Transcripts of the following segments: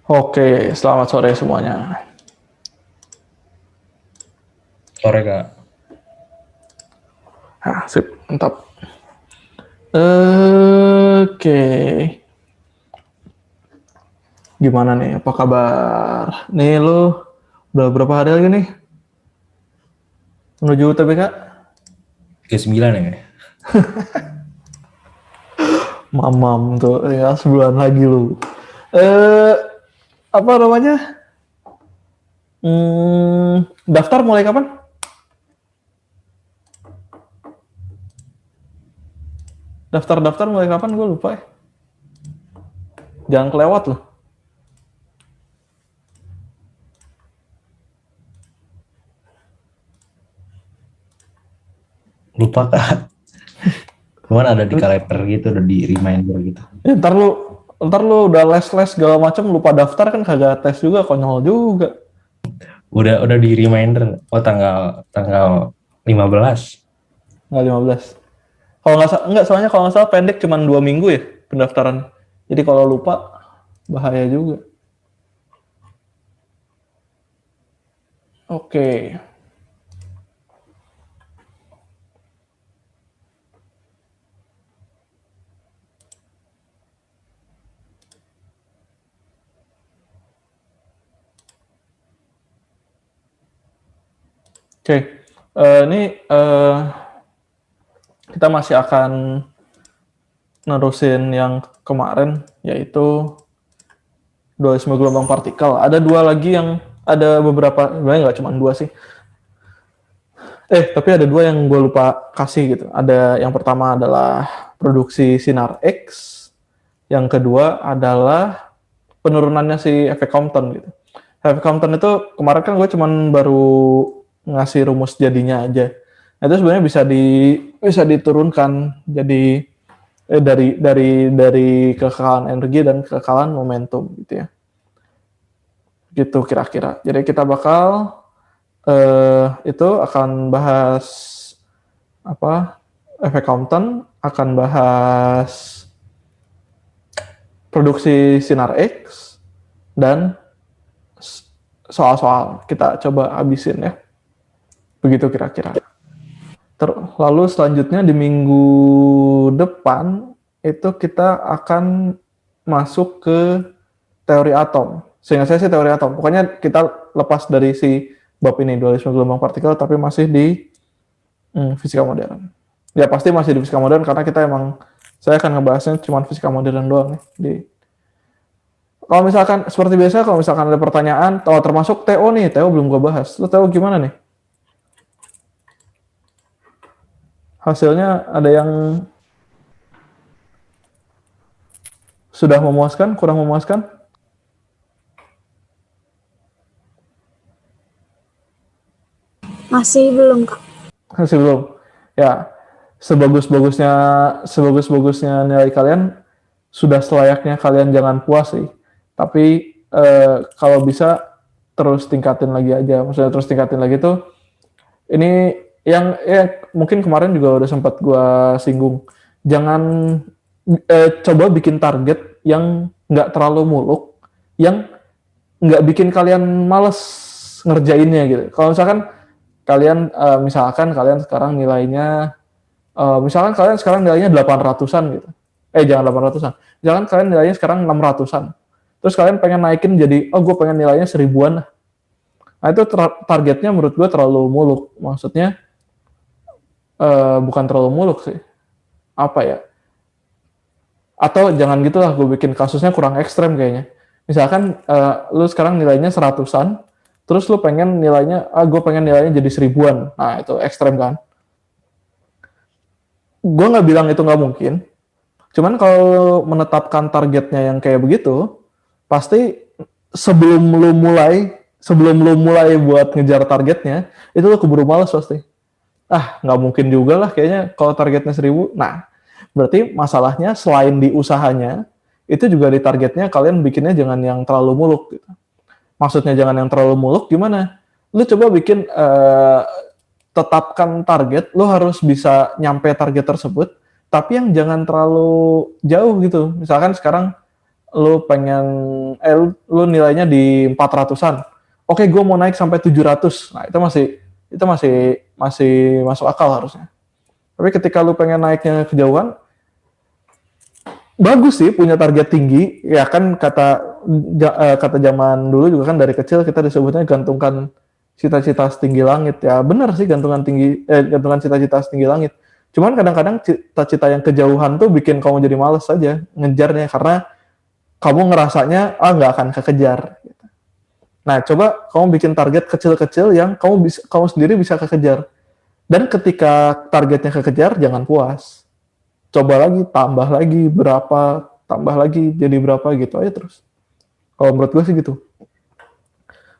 Oke, selamat sore semuanya. Sore Kak. Sip, mantap. Oke, gimana nih? Apa kabar? Nih lu udah berapa hari lagi nih menuju UTBK? 39 ya? Mamam tuh ya sebulan lagi lu. Eh, apa namanya? Daftar mulai kapan? Daftar mulai kapan? Gue lupa ya. Jangan kelewat loh. Lupa Kak. Cuman ada di kalender gitu, ada di reminder gitu. Ya, ntar lu udah les-les segala macam lupa daftar kan kagak tes juga, konyol juga. Udah di reminder. Oh, tanggal tanggal 15. Nggak 15. Kalau nggak enggak, soalnya kalau nggak salah pendek cuma 2 minggu ya pendaftaran. Jadi kalau lupa bahaya juga. Oke. Oke. Ini kita masih akan nerusin yang kemarin, yaitu dualisme gelombang partikel. Ada dua lagi yang ada beberapa, sebenarnya nggak cuma dua sih. Tapi ada dua yang gue lupa kasih gitu. Ada yang pertama adalah produksi sinar X, yang kedua adalah penurunannya si efek Compton gitu. Efek Compton itu kemarin kan gue cuman baru ngasih rumus jadinya aja. Nah, itu sebenarnya bisa diturunkan jadi dari kekalahan energi dan kekalahan momentum gitu ya. Gitu kira-kira. Jadi kita bakal itu akan bahas apa? Efek Compton, akan bahas produksi sinar X, dan soal-soal kita coba habisin ya. Begitu kira-kira. Lalu selanjutnya di minggu depan itu kita akan masuk ke teori atom. Seingat saya sih teori atom. Pokoknya kita lepas dari si bab ini, dualisme gelombang partikel, tapi masih di fisika modern. Ya pasti masih di fisika modern karena kita emang, saya akan ngebahasnya cuma fisika modern doang nih. Kalau misalkan seperti biasa, kalau misalkan ada pertanyaan, termasuk TO nih, TO belum gue bahas. Lo TO gimana nih? Hasilnya ada yang sudah memuaskan, kurang memuaskan? Masih belum, Kak. Masih belum. Ya, sebagus-bagusnya nilai kalian, sudah selayaknya kalian jangan puas sih. Tapi kalau bisa terus tingkatin lagi aja. Maksudnya terus tingkatin lagi tuh, ini yang ya mungkin kemarin juga udah sempat gue singgung. Jangan coba bikin target yang nggak terlalu muluk, yang nggak bikin kalian males ngerjainnya gitu. Kalau misalkan kalian sekarang nilainya, misalkan kalian sekarang nilainya 800-an gitu. Jangan 800-an. Misalkan kalian nilainya sekarang 600-an. Terus kalian pengen naikin jadi, gue pengen nilainya 1000-an. Nah, itu targetnya menurut gue terlalu muluk. Maksudnya, bukan terlalu muluk sih. Apa ya? Atau jangan gitulah, gue bikin kasusnya kurang ekstrem kayaknya. Misalkan lu sekarang nilainya 100-an, terus lu pengen nilainya, gue pengen nilainya jadi 1000-an. Nah, itu ekstrem kan? Gue nggak bilang itu nggak mungkin. Cuman kalau menetapkan targetnya yang kayak begitu, pasti sebelum lu mulai buat ngejar targetnya, itu lu keburu males pasti. Nggak mungkin juga lah kayaknya kalau targetnya 1000. Nah, berarti masalahnya selain di usahanya, itu juga di targetnya kalian bikinnya jangan yang terlalu muluk gitu. Maksudnya jangan yang terlalu muluk gimana? Lu coba bikin, tetapkan target, lu harus bisa nyampe target tersebut, tapi yang jangan terlalu jauh gitu. Misalkan sekarang lu pengen lu nilainya di 400-an. Oke, gue mau naik sampai 700. Nah, itu masih masuk akal harusnya. Tapi ketika lu pengen naiknya kejauhan, bagus sih punya target tinggi. Ya kan kata zaman dulu juga kan dari kecil kita disebutnya gantungkan cita-cita setinggi langit. Ya benar sih gantungan cita-cita setinggi langit. Cuman kadang-kadang cita-cita yang kejauhan tuh bikin kamu jadi males saja ngejarnya karena kamu ngerasanya nggak akan kekejar. Nah, coba kamu bikin target kecil-kecil yang kamu sendiri bisa kekejar. Dan ketika targetnya kekejar, jangan puas. Coba lagi, tambah lagi berapa, tambah lagi jadi berapa gitu aja terus. Kalau menurut gue sih gitu.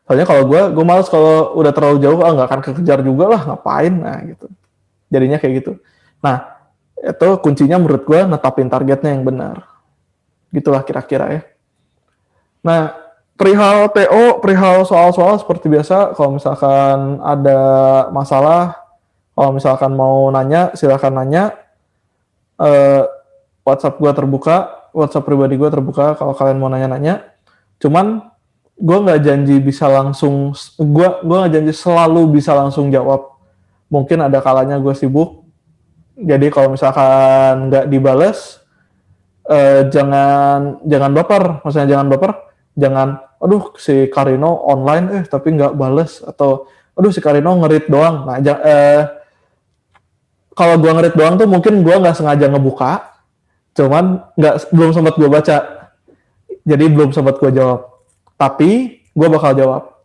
Soalnya kalau gue males kalau udah terlalu jauh, nggak akan kekejar juga lah, ngapain, nah gitu. Jadinya kayak gitu. Nah, itu kuncinya menurut gue netapin targetnya yang benar. Gitulah kira-kira ya. Nah, perihal TO, perihal soal-soal seperti biasa, kalau misalkan ada masalah, kalau misalkan mau nanya, silakan nanya. WhatsApp gue terbuka, WhatsApp pribadi gue terbuka kalau kalian mau nanya-nanya. Cuman gue nggak janji bisa langsung, gue nggak janji selalu bisa langsung jawab. Mungkin ada kalanya gue sibuk. Jadi kalau misalkan nggak dibales, jangan baper, maksudnya jangan baper, aduh si Karino online tapi nggak bales, atau aduh si Karino ngerit doang. Nah, kalau gue ngerit doang tuh mungkin gue nggak sengaja ngebuka, cuman belum sempat gue baca, jadi belum sempat gue jawab. Tapi gue bakal jawab.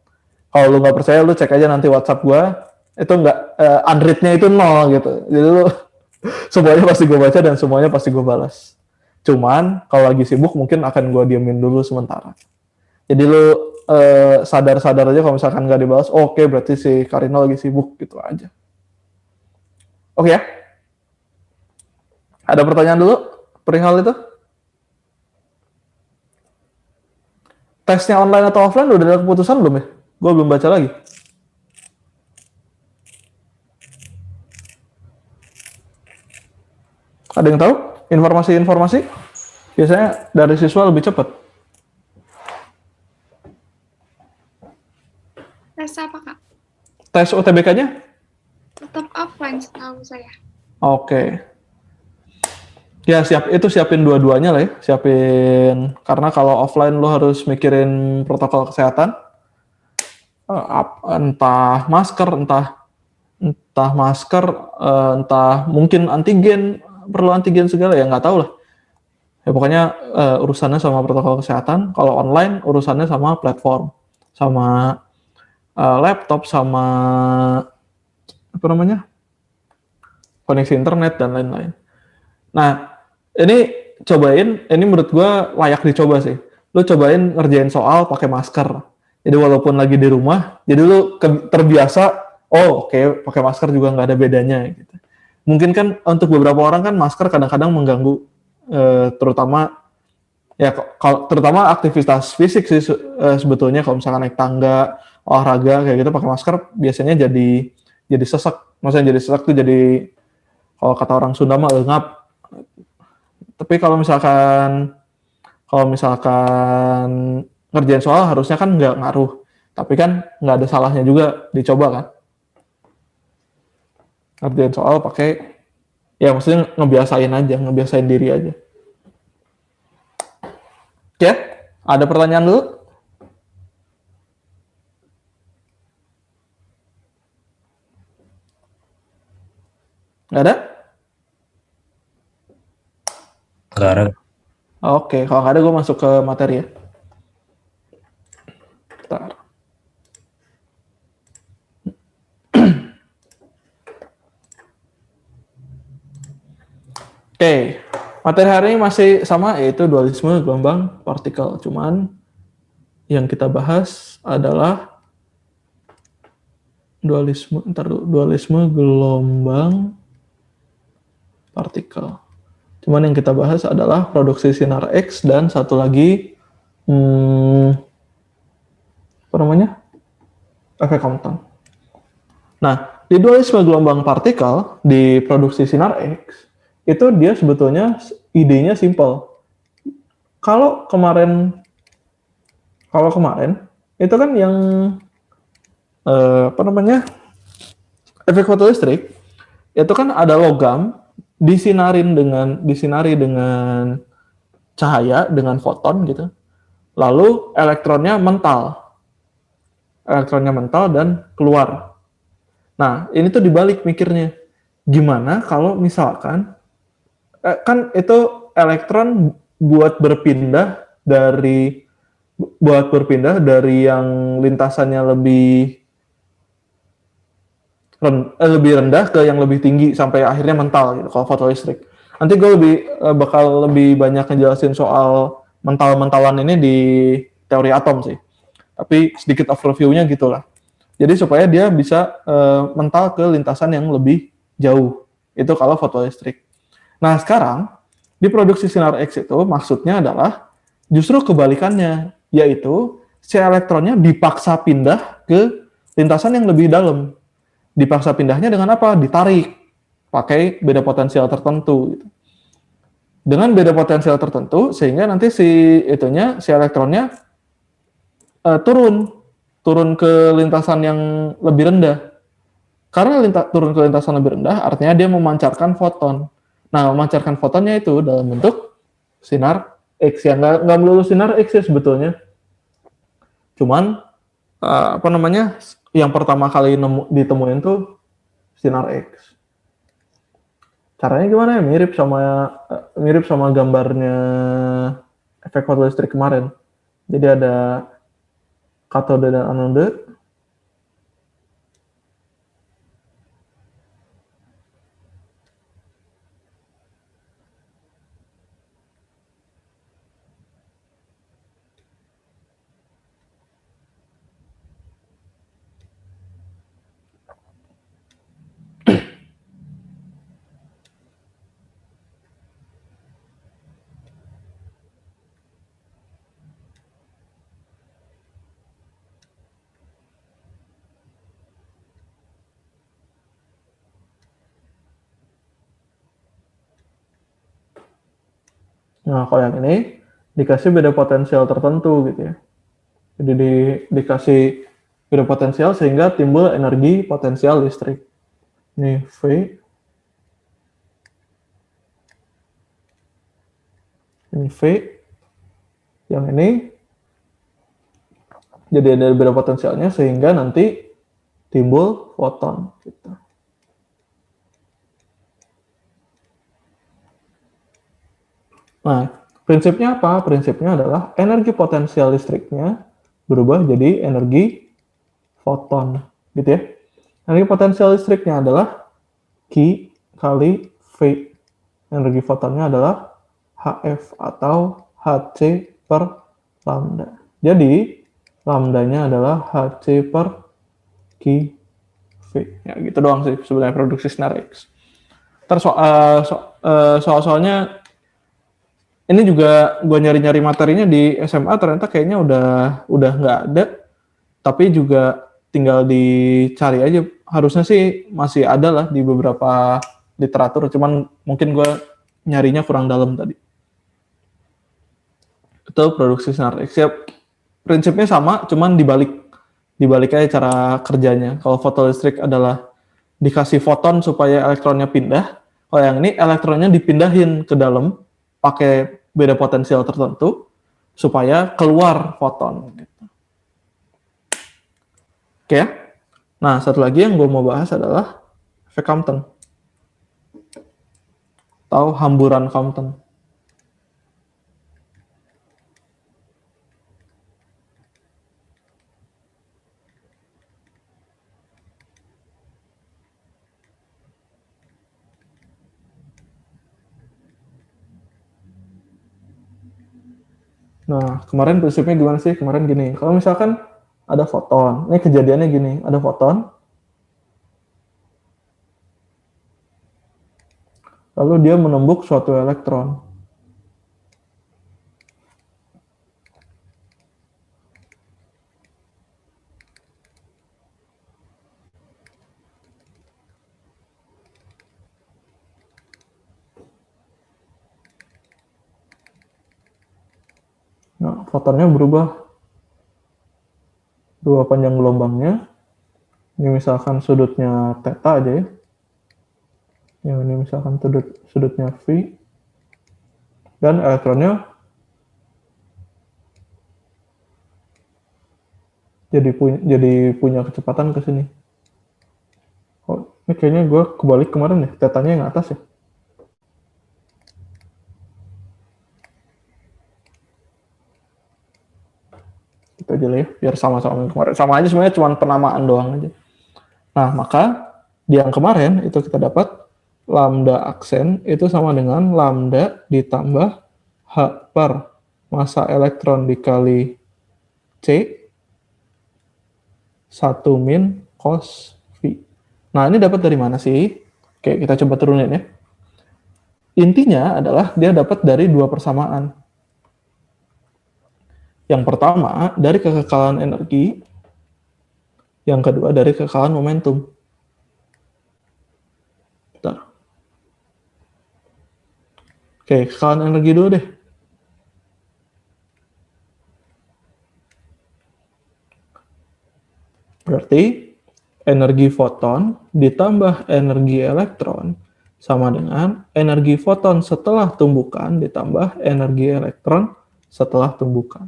Kalau lu nggak percaya, lu cek aja nanti WhatsApp gue, itu nggak unread-nya itu 0 gitu. Jadi lu semuanya pasti gue baca dan semuanya pasti gue balas. Cuman kalau lagi sibuk mungkin akan gue diemin dulu sementara. Jadi lu sadar-sadar aja kalau misalkan nggak dibalas, oke, berarti si Karino lagi sibuk gitu aja. Oke ya? Ada pertanyaan dulu perihal itu? Tesnya online atau offline udah ada keputusan belum ya? Gue belum baca lagi. Ada yang tahu? Informasi-informasi? Biasanya dari siswa lebih cepat. Tes apa, Kak? Tes UTBK-nya? Tetap offline setahu saya. Oke. Ya siapin dua-duanya lah ya. Siapin, karena kalau offline lo harus mikirin protokol kesehatan. Entah masker, entah mungkin antigen, perlu antigen segala ya, nggak tahu lah. Ya pokoknya urusannya sama protokol kesehatan. Kalau online urusannya sama platform, sama laptop, sama apa namanya, koneksi internet dan lain-lain. Nah, ini menurut gue layak dicoba sih. Lu cobain ngerjain soal pakai masker. Jadi walaupun lagi di rumah, jadi lu terbiasa, oke, pakai masker juga nggak ada bedanya gitu. Mungkin kan untuk beberapa orang kan masker kadang-kadang mengganggu, terutama aktivitas fisik sih sebetulnya. Kalau misalkan naik tangga, olahraga kayak gitu pakai masker biasanya jadi sesak. Maksudnya jadi sesak tuh jadi, kalau kata orang Sunda mah engap. Tapi kalau misalkan ngerjain soal harusnya kan nggak ngaruh. Tapi kan nggak ada salahnya juga dicoba kan. Ngerjain soal pakai, ya maksudnya ngebiasain diri aja. Oke, ada pertanyaan dulu? Nggak ada? Nggak ada. Oke, kalau nggak ada gue masuk ke materi ya. Bentar. Oke, materi hari ini masih sama, yaitu dualisme gelombang partikel. Cuman yang kita bahas adalah dualisme gelombang partikel. Cuman yang kita bahas adalah produksi sinar X dan satu lagi efek Compton. Nah, di dualisme gelombang partikel di produksi sinar X itu dia sebetulnya idenya simpel. Kalau kemarin itu kan yang apa namanya, efek fotoelistrik itu kan ada logam disinari dengan cahaya dengan foton gitu. Lalu elektronnya mental dan keluar. Nah, ini tuh dibalik mikirnya. Gimana kalau misalkan kan itu elektron buat berpindah dari yang lintasannya lebih rendah ke yang lebih tinggi sampai akhirnya mental gitu kalau fotoelistrik. Nanti gue bakal lebih banyak ngejelasin soal mental-mentalan ini di teori atom sih. Tapi sedikit overview-nya gitulah. Jadi supaya dia bisa mental ke lintasan yang lebih jauh. Itu kalau fotoelistrik. Nah, sekarang di produksi sinar X itu maksudnya adalah justru kebalikannya, yaitu si elektronnya dipaksa pindah ke lintasan yang lebih dalam. Dipaksa pindahnya dengan apa? Ditarik pakai beda potensial tertentu gitu. Dengan beda potensial tertentu sehingga nanti si elektronnya turun ke lintasan yang lebih rendah. Karena turun ke lintasan lebih rendah artinya dia memancarkan foton. Nah, memancarkan fotonnya itu dalam bentuk sinar X, yang nggak melulu sinar X ya sebetulnya. Cuman apa namanya, yang pertama kali ditemuin tuh sinar X. Caranya gimana ya? Mirip sama gambarnya efek fotoelistrik kemarin. Jadi ada katode dan anode. Nah, kalau yang ini dikasih beda potensial tertentu gitu ya. Jadi dikasih beda potensial sehingga timbul energi potensial listrik. Ini V, ini V, yang ini jadi ada beda potensialnya sehingga nanti timbul foton gitu. Nah, prinsipnya apa? Prinsipnya adalah energi potensial listriknya berubah jadi energi foton, gitu ya. Energi potensial listriknya adalah Q kali V. Energi fotonnya adalah HF atau Hc per lambda. Jadi, lambdanya adalah Hc per QV. Ya, gitu doang sih sebenarnya produksi sinar X. Terus soal-soalnya ini juga gue nyari-nyari materinya di SMA ternyata kayaknya udah nggak ada, tapi juga tinggal dicari aja. Harusnya sih masih ada lah di beberapa literatur, cuman mungkin gue nyarinya kurang dalam tadi. Itu produksi sinar X. Ya, prinsipnya sama, cuman dibalik aja cara kerjanya. Kalau fotolistrik adalah dikasih foton supaya elektronnya pindah. Kalau yang ini elektronnya dipindahin ke dalam pakai beda potensial tertentu supaya keluar foton. Oke ya. Nah, satu lagi yang gue mau bahas adalah efek Compton atau hamburan Compton. Nah, kemarin prinsipnya gimana sih? Kemarin gini, kalau misalkan ada foton, ini kejadiannya gini, ada foton, lalu dia menembuk suatu elektron. fotonnya berubah dua panjang gelombangnya. Ini misalkan sudutnya theta aja ya. Yang ini misalkan sudutnya V. Dan elektronnya jadi punya kecepatan ke sini. Oh, ini kayaknya gue kebalik kemarin ya. Tetanya yang atas ya. Itu aja lah ya, biar sama-sama kemarin. Sama aja sebenarnya, cuma penamaan doang aja. Nah, maka di yang kemarin itu kita dapat lambda aksen itu sama dengan lambda ditambah H per massa elektron dikali C 1 min cos V. Nah, ini dapat dari mana sih? Oke, kita coba turunin ya. Intinya adalah dia dapat dari dua persamaan. Yang pertama, dari kekekalan energi. Yang kedua, dari kekekalan momentum. Bentar. Oke, kekekalan energi dulu deh. Berarti, energi foton ditambah energi elektron sama dengan energi foton setelah tumbukan ditambah energi elektron setelah tumbukan.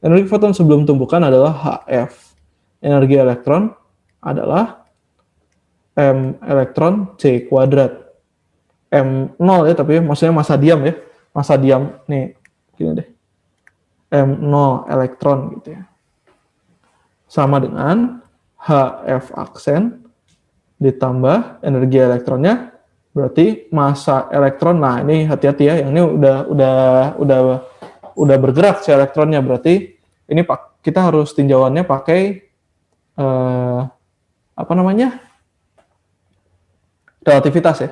Energi foton sebelum tumbukan adalah HF. Energi elektron adalah M elektron C kuadrat. M0 ya, tapi maksudnya massa diam ya. Massa diam, nih, gini deh. M0 elektron gitu ya. Sama dengan HF aksen ditambah energi elektronnya, berarti massa elektron. Nah, ini hati-hati ya, yang ini udah bergerak si elektronnya, berarti ini kita harus tinjauannya pakai relativitas ya.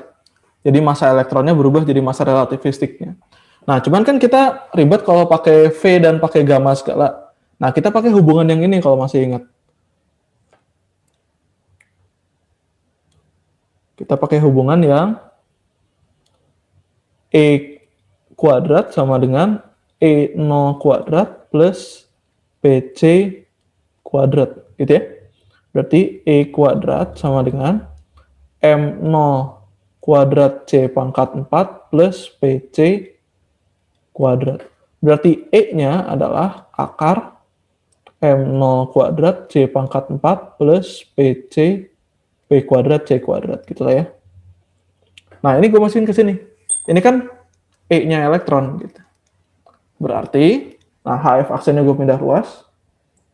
Jadi massa elektronnya berubah jadi massa relativistiknya. Nah, cuman kan kita ribet kalau pakai V dan pakai gamma segala. Nah, kita pakai hubungan yang ini kalau masih ingat. Kita pakai hubungan yang E kuadrat sama dengan E0 kuadrat plus PC kuadrat, gitu ya. Berarti E kuadrat sama dengan M0 kuadrat C pangkat 4 plus PC kuadrat. Berarti E-nya adalah akar M0 kuadrat C pangkat 4 plus PC P kuadrat C kuadrat, gitu lah ya. Nah, ini gue masukin ke sini. Ini kan E-nya elektron, gitu. Berarti, nah HF aksennya gue pindah ruas.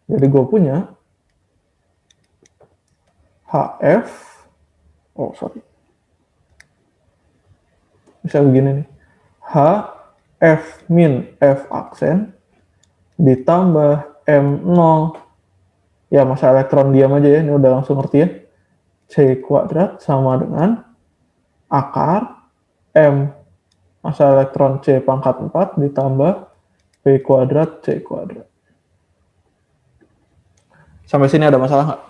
Jadi gue punya HF, bisa begini nih. HF min F aksen ditambah M0, ya massa elektron diam aja ya, ini udah langsung ngerti ya. C kuadrat sama dengan akar M massa elektron C pangkat 4 ditambah P kuadrat C kuadrat. Sampai sini ada masalah nggak?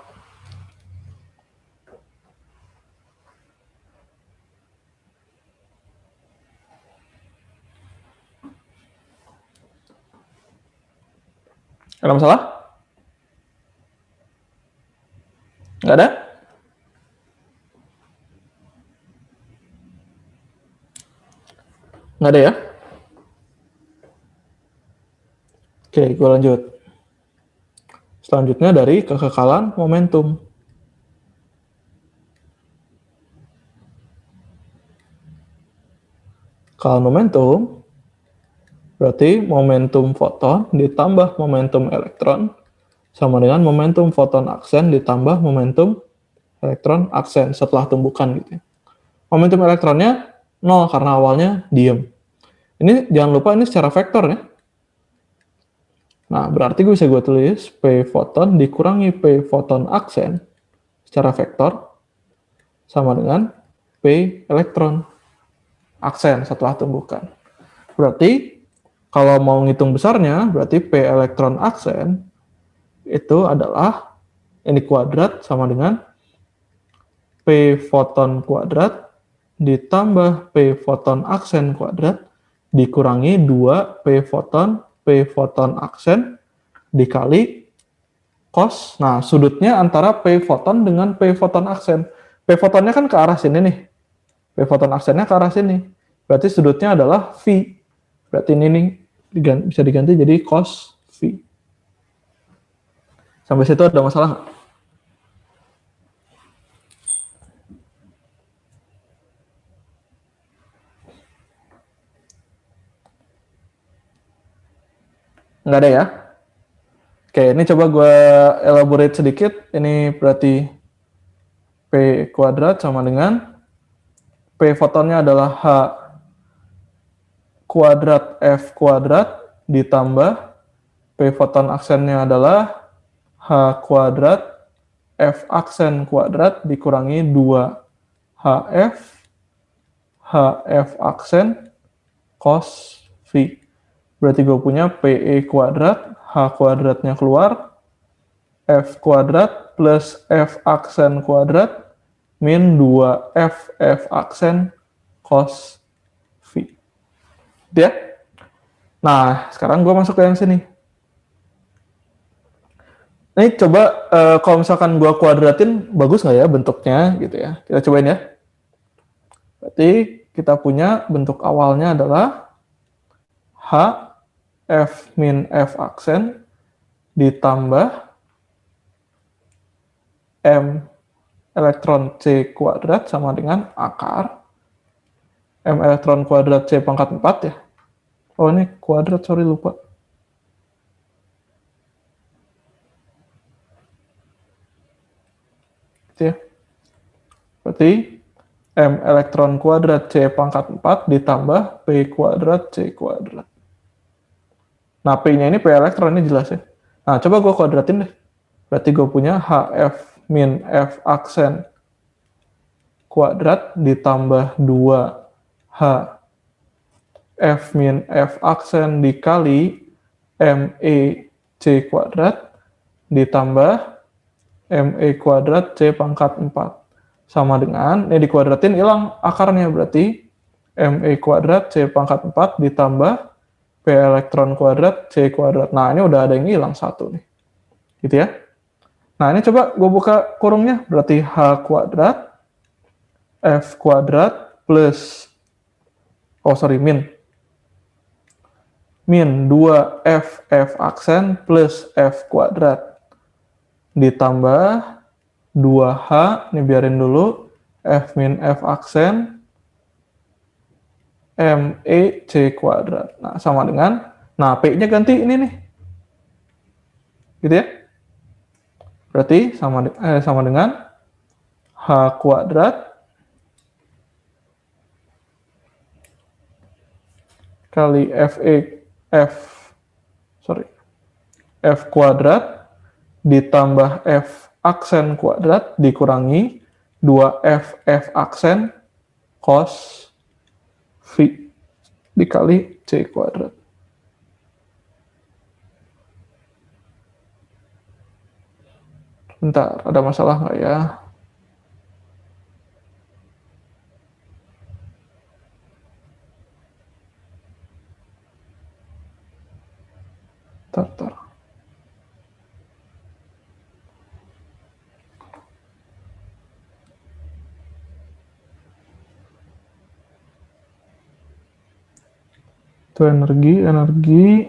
Ada masalah? Nggak ada? Nggak ada ya? Oke, gue lanjut. Selanjutnya dari kekekalan momentum. Kalau momentum, berarti momentum foton ditambah momentum elektron sama dengan momentum foton aksen ditambah momentum elektron aksen setelah tumbukan gitu. Momentum elektronnya 0 karena awalnya diem. Ini jangan lupa ini secara vektor ya. Nah, berarti gue bisa tulis P foton dikurangi P foton aksen secara vektor sama dengan P elektron aksen setelah tumbukan. Berarti kalau mau ngitung besarnya, berarti P elektron aksen itu adalah ini kuadrat sama dengan P foton kuadrat ditambah P foton aksen kuadrat dikurangi 2 P foton P foton aksen dikali cos. Nah, sudutnya antara P foton dengan P foton aksen. P fotonnya kan ke arah sini nih. P foton aksennya ke arah sini. Berarti sudutnya adalah V. Berarti ini nih bisa diganti jadi cos V. Sampai situ ada masalah nggak? Nggak ada ya? Oke, ini coba gue elaborate sedikit. Ini berarti P kuadrat sama dengan P fotonnya adalah H kuadrat F kuadrat ditambah P foton aksennya adalah H kuadrat F aksen kuadrat dikurangi 2 HF aksen cos V. Berarti gue punya PE kuadrat, H kuadratnya keluar, F kuadrat plus F aksen kuadrat min 2F aksen cos V. Gitu ya? Nah, sekarang gue masuk ke yang sini. Ini coba kalau misalkan gue kuadratin, bagus nggak ya bentuknya gitu ya. Kita cobain ya. Berarti kita punya bentuk awalnya adalah H F min F aksen ditambah M elektron C kuadrat sama dengan akar M elektron kuadrat C pangkat 4 ya. Oh ini kuadrat, sorry lupa. Gitu ya. Berarti M elektron kuadrat C pangkat 4 ditambah P kuadrat C kuadrat. Nah, P-nya ini P elektron, ini jelas ya. Nah, coba gue kuadratin deh. Berarti gue punya HF min F aksen kuadrat ditambah 2 H F min F aksen dikali ME C kuadrat ditambah ME kuadrat C pangkat 4. Sama dengan, ini dikuadratin hilang akarnya, berarti ME kuadrat C pangkat 4 ditambah P elektron kuadrat C kuadrat. Nah, ini udah ada yang hilang satu nih. Gitu ya. Nah, ini coba gue buka kurungnya. Berarti H kuadrat F kuadrat plus min 2F aksen plus F kuadrat ditambah 2H, ini biarin dulu, F min F aksen ME C kuadrat. Nah, sama dengan, nah P-nya ganti ini nih. Gitu ya. Berarti sama dengan H kuadrat kali F kuadrat ditambah F aksen kuadrat dikurangi 2F aksen cos V dikali C kuadrat. Bentar, ada masalah nggak ya? Bentar. Itu energi.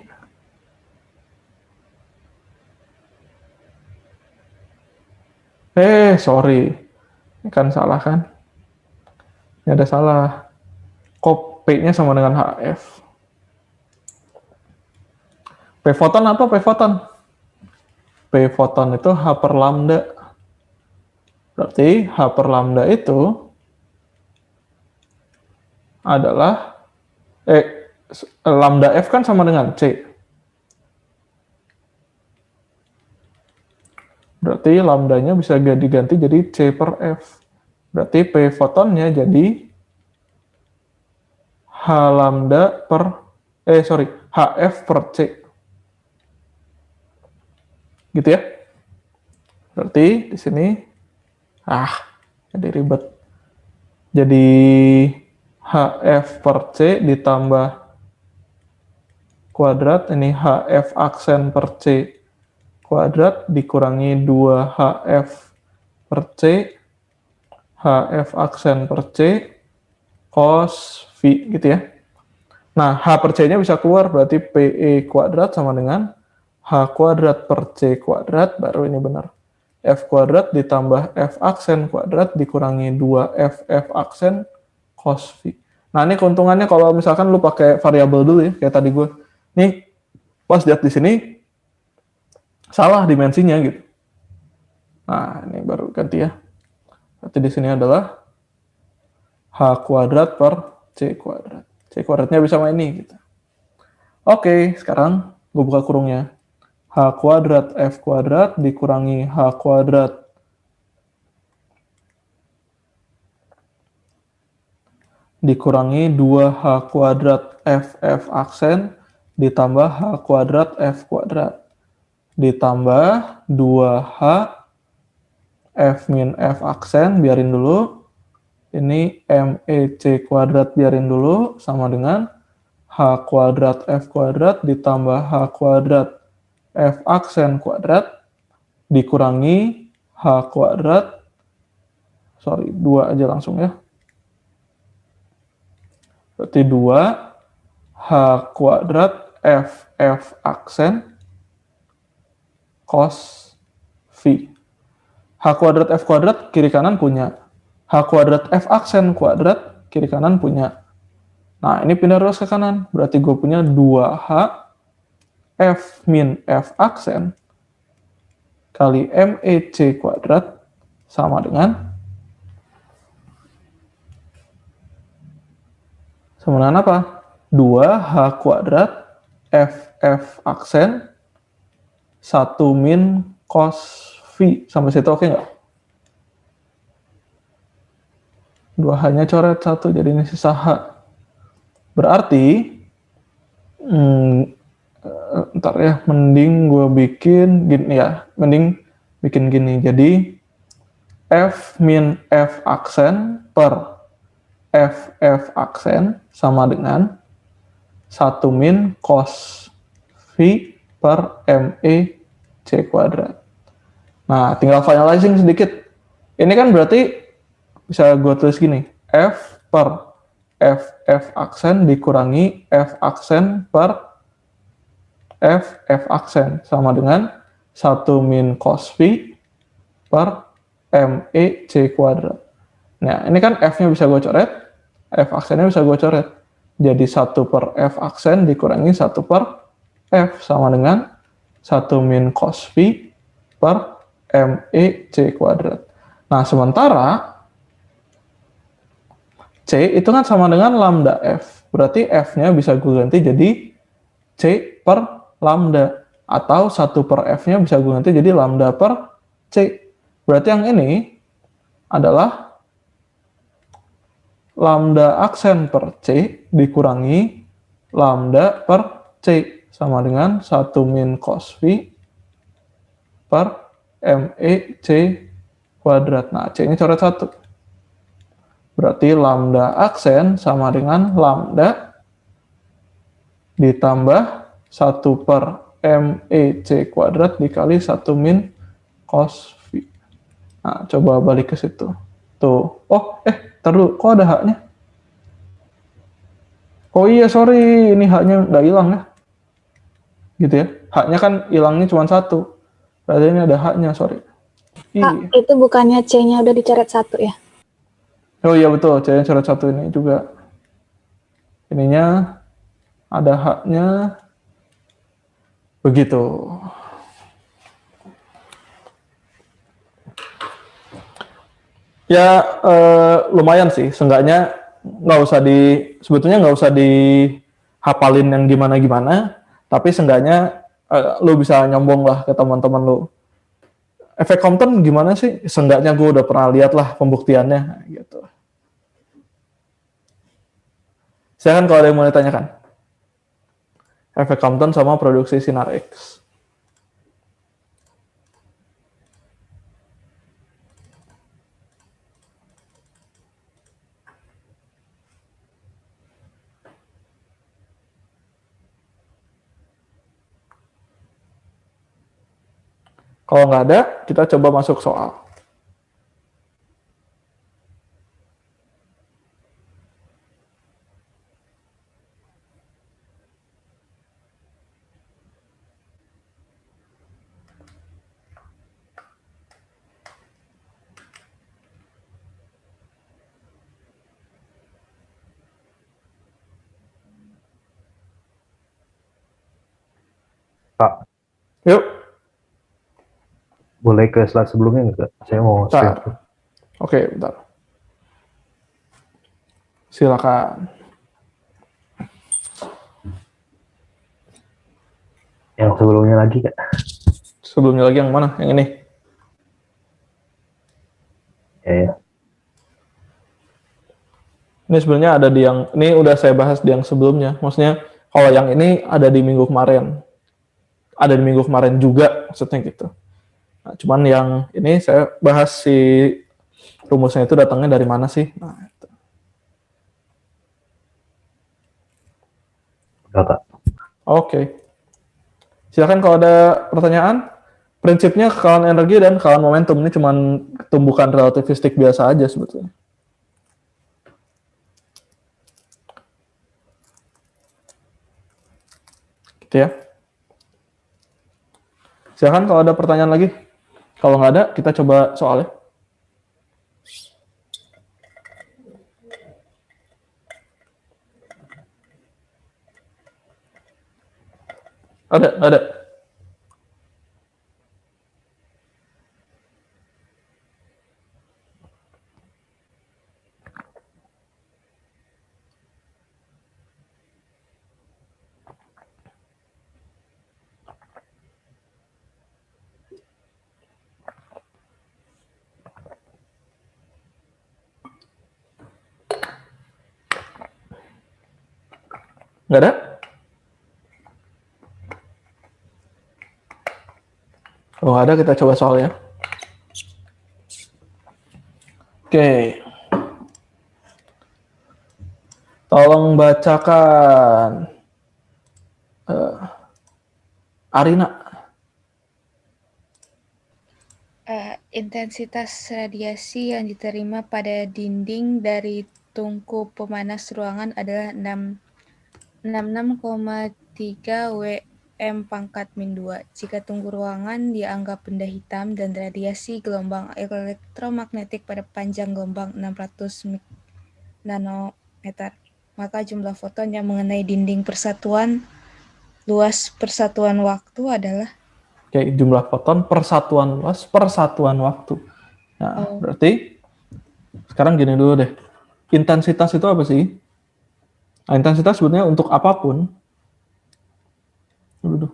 Sorry. Ini kan salah kan? Ini ada salah. Kok P-nya sama dengan HF? P foton apa P foton? P foton itu H per lambda. Berarti H per lambda itu adalah lambda F kan sama dengan C. Berarti lambdanya bisa diganti jadi C per F. Berarti P fotonnya jadi H lambda per HF per C. Gitu ya. Berarti di sini jadi ribet. Jadi HF per C ditambah kuadrat, ini HF aksen per C kuadrat dikurangi 2HF per C, HF aksen per C, cos V gitu ya. Nah, H per C-nya bisa keluar, berarti PE kuadrat sama dengan H kuadrat per C kuadrat, baru ini benar. F kuadrat ditambah F aksen kuadrat dikurangi 2FF aksen cos V. Nah, ini keuntungannya kalau misalkan lu pakai variabel dulu ya, kayak tadi gue. Nih, pas lihat di sini, salah dimensinya gitu. Nah, ini baru ganti ya. Berarti di sini adalah H kuadrat per C kuadrat. C kuadratnya bisa sama ini gitu. Oke, sekarang gue buka kurungnya. H kuadrat F kuadrat dikurangi H kuadrat dikurangi 2H kuadrat FF aksen ditambah H kuadrat F kuadrat ditambah 2H F min F aksen, biarin dulu. Ini MEC kuadrat biarin dulu, sama dengan H kuadrat F kuadrat ditambah H kuadrat F aksen kuadrat dikurangi H kuadrat, 2 aja langsung ya. Berarti 2 H kuadrat FF aksen cos V. H kuadrat F kuadrat kiri kanan punya. H kuadrat F aksen kuadrat kiri kanan punya. Nah, ini pindah terus ke kanan. Berarti gue punya 2H F min F aksen kali MEC kuadrat sama dengan apa? 2H kuadrat FF aksen 1 min cos V. Sampai situ oke nggak? 2H-nya coret 1, jadi ini sisa H. Berarti, ntar ya, mending gue bikin gini ya. Mending bikin gini. Jadi, F min F aksen per FF aksen sama dengan 1 min cos V per ME C kuadrat. Nah, tinggal finalizing sedikit. Ini kan berarti bisa gue tulis gini. F per FF aksen dikurangi F aksen per FF aksen sama dengan 1 min cos V per ME C kuadrat. Nah, ini kan F-nya bisa gue coret, F aksennya bisa gue coret. Jadi 1 per F aksen dikurangi 1 per F sama dengan 1 min cos V per ME C kuadrat. Nah, sementara C itu kan sama dengan lambda F. Berarti F-nya bisa gue ganti jadi C per lambda. Atau 1 per F-nya bisa gue ganti jadi lambda per C. Berarti yang ini adalah lambda aksen per C dikurangi lambda per C sama dengan 1 min cos V per MEC kuadrat. Nah, C ini coret 1. Berarti lambda aksen sama dengan lambda ditambah 1 per MEC kuadrat dikali 1 min cos V. Nah, coba balik ke situ. Tuh. Oh, ntar dulu. Kok ada H-nya? Oh iya, sorry. Ini H-nya nggak hilang ya. Gitu ya. H-nya kan hilangnya cuma 1. Berarti ini ada H-nya, sorry. Kak, itu bukannya C-nya udah dicoret 1 ya? Oh iya betul, C-nya coret 1 ini juga. Ininya ada H-nya. Begitu. Ya lumayan sih, seenggaknya sebetulnya nggak usah dihafalin yang gimana-gimana, tapi seenggaknya lu bisa nyombong lah ke teman-teman lu. Efek Compton gimana sih? Seenggaknya gue udah pernah lihat lah pembuktiannya gitu. Silakan kalau ada yang mau ditanyakan. Efek Compton sama produksi sinar X. Kalau nggak ada, kita coba masuk soal. Pak, Yuk, boleh ke slide sebelumnya nggak? Saya mau bentar. screen. Oke, bentar. Silakan. Yang sebelumnya lagi, Kak. Sebelumnya lagi yang mana? Yang ini? Ya. Ini sebenarnya ada di yang, ini udah saya bahas di yang sebelumnya. Maksudnya, kalau yang ini ada di minggu kemarin. Ada di minggu kemarin juga, maksudnya gitu. Nah, cuman yang ini saya bahas si rumusnya itu datangnya dari mana sih? Nah, itu. Udah, Kak. Oke. Silakan kalau ada pertanyaan. Prinsipnya kekalahan energi dan kekalahan momentum ini cuman tumbukan relativistik biasa aja sebetulnya. Gitu ya. Silakan kalau ada pertanyaan lagi. Kalau nggak ada, kita coba soalnya. Ada. Nggak ada? Kalau nggak ada, kita coba soalnya. Oke. Tolong bacakan. Arina. Intensitas radiasi yang diterima pada dinding dari tungku pemanas ruangan adalah 66,3 Wm². Jika tungku ruangan dianggap benda hitam dan radiasi gelombang elektromagnetik pada panjang gelombang 600 nanometer, maka jumlah foton yang mengenai dinding persatuan luas persatuan waktu adalah Oke, jumlah foton persatuan luas persatuan waktu. Nah, berarti sekarang gini dulu deh. Intensitas itu apa sih? Nah, intensitas sebenarnya untuk apapun. Dulu.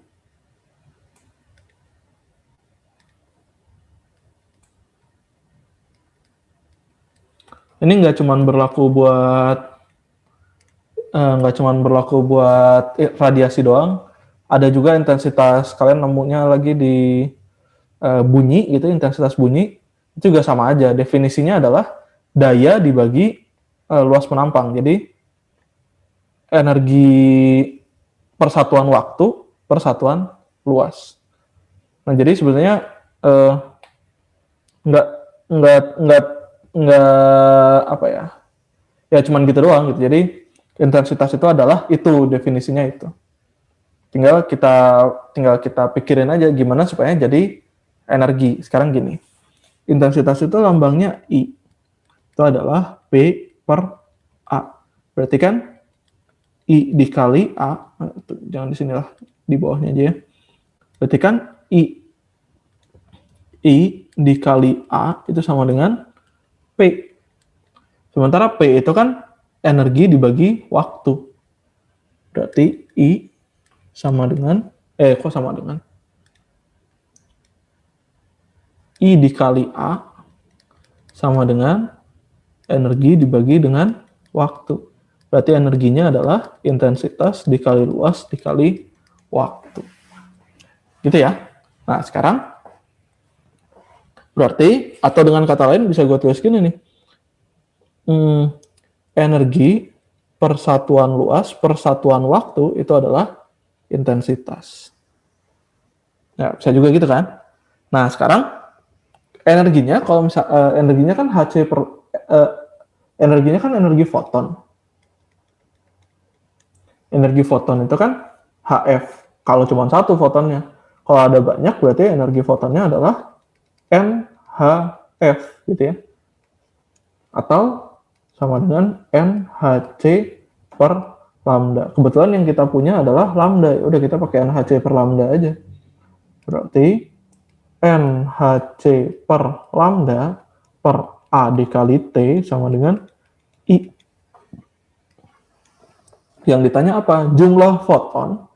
Ini nggak cuman berlaku buat radiasi doang. Ada juga intensitas, kalian nemunya lagi di bunyi gitu, intensitas bunyi itu juga sama aja. Definisinya adalah daya dibagi luas penampang. Jadi energi persatuan waktu persatuan luas. Nah, jadi sebenarnya nggak apa ya? Ya cuman gitu doang gitu. Jadi intensitas itu adalah itu definisinya itu. Tinggal kita pikirin aja gimana supaya jadi energi. Sekarang gini, intensitas itu lambangnya I. Itu adalah P per A. Berarti kan I dikali A, jangan di sinilah, di bawahnya aja ya. Berarti kan I dikali A itu sama dengan P. Sementara P itu kan energi dibagi waktu. Berarti I sama dengan, I dikali A sama dengan energi dibagi dengan waktu. Berarti energinya adalah intensitas dikali luas dikali waktu. Gitu ya. Nah, sekarang berarti, atau dengan kata lain bisa gue tulis gini nih. Energi persatuan luas persatuan waktu itu adalah intensitas. Ya, bisa juga gitu kan. Nah, sekarang energinya kalau misal energinya kan Hc per energinya kan energi foton. Energi foton itu kan Hf. Kalau cuma satu fotonnya. Kalau ada banyak berarti energi fotonnya adalah NHF gitu ya. Atau sama dengan NHC per lambda. Kebetulan yang kita punya adalah lambda. Udah kita pakai NHC per lambda aja. Berarti NHC per lambda per A dikali T sama dengan I. Yang ditanya apa? Jumlah foton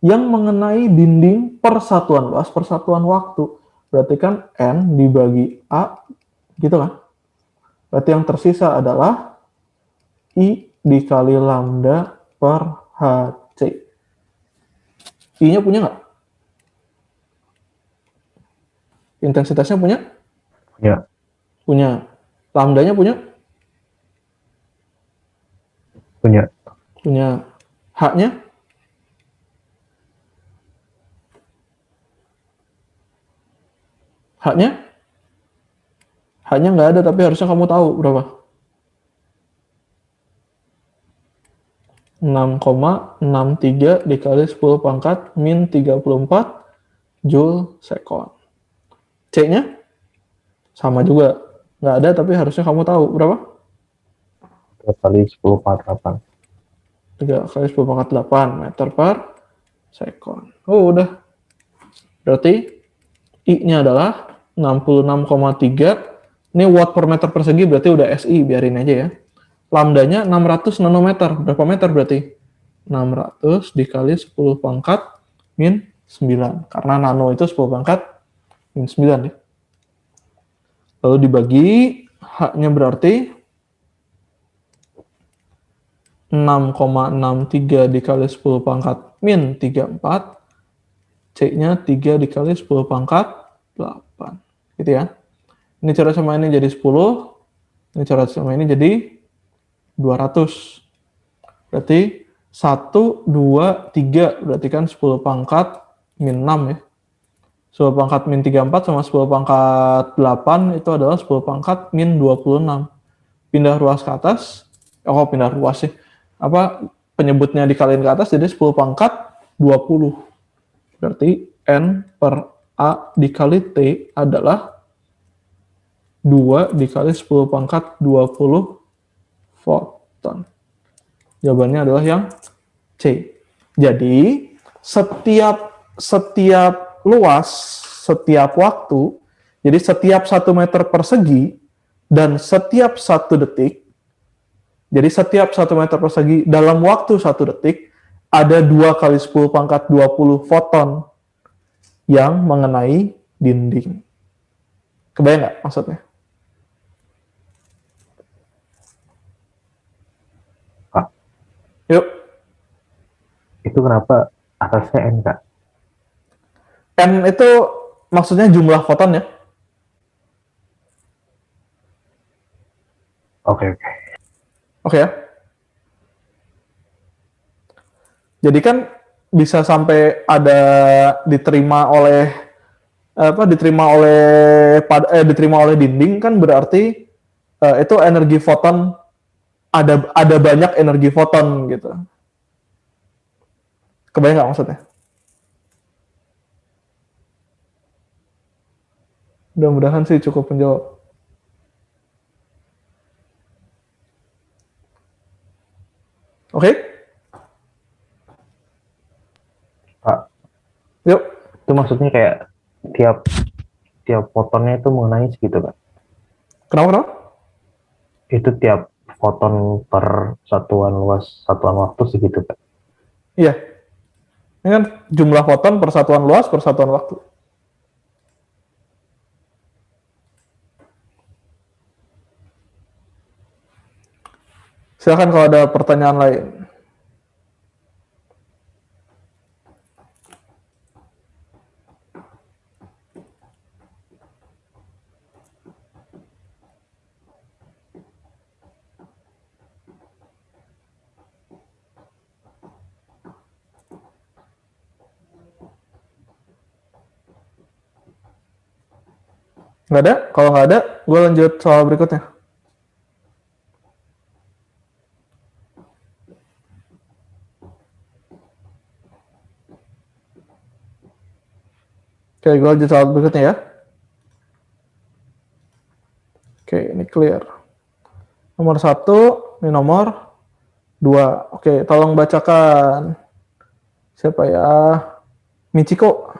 yang mengenai dinding persatuan luas persatuan waktu. Berarti kan N dibagi A, gitu kan? Berarti yang tersisa adalah I dikali lambda per HC. I-nya punya nggak? Intensitasnya punya? Punya. Punya. Lambdanya punya? Punya. Punya. H-nya? H-nya? H-nya nggak ada, tapi harusnya kamu tahu berapa? 6,63 dikali 10 pangkat min 34 Joule sekon. C-nya? Sama juga. Nggak ada, tapi harusnya kamu tahu berapa? 3 kali 10 pangkat 8. 3 kali 10 pangkat 8 meter per sekon. Oh, udah. Berarti I-nya adalah 66,3. Ini watt per meter persegi berarti udah SI, biarin aja ya. Lambdanya 600 nanometer. Berapa meter berarti? 600 dikali 10 pangkat min 9. Karena nano itu 10 pangkat min 9 ya. Lalu dibagi, H-nya berarti 6,63 dikali 10 pangkat min 34. C-nya 3 dikali 10 pangkat 8. Gitu ya. Ini cara sama ini jadi 10. Ini cara sama ini jadi 200. Berarti 1, 2, 3. Berarti kan 10 pangkat min 6 ya. 10 pangkat min 34 sama 10 pangkat 8 itu adalah 10 pangkat min 26. Pindah ruas ke atas. Oh, pindah ruas sih. Apa penyebutnya dikaliin ke atas jadi 10 pangkat 20. Berarti N per A dikali T adalah 2 dikali 10 pangkat 20 foton. Jawabannya adalah yang C. Jadi, setiap luas, setiap waktu, jadi setiap 1 meter persegi, dan setiap 1 detik, jadi setiap 1 meter persegi dalam waktu 1 detik, ada 2 kali 10 pangkat 20 foton yang mengenai dinding. Kebayang nggak maksudnya? Pak, Yuk. itu kenapa atasnya N, Kak? N itu maksudnya jumlah foton ya? Oke. Oke ya. Jadi kan bisa sampai ada diterima oleh diterima oleh dinding kan berarti itu energi foton ada banyak energi foton gitu. Kebayang nggak maksudnya? Mudah-mudahan sih cukup menjawab. Oke? Pak, Yuk. itu maksudnya kayak tiap fotonnya itu mengenai segitu, Kak? Kenapa? Itu tiap foton per satuan luas satuan waktu segitu, Kak? Iya. Ini kan jumlah foton per satuan luas per satuan waktu. Silakan kalau ada pertanyaan lain. Nggak ada? Kalau nggak ada, gue lanjut soal berikutnya. Oke, gue lanjut soal berikutnya ya. Oke, ini clear. Nomor 1, ini nomor 2. Oke, tolong bacakan. Siapa ya? Michiko.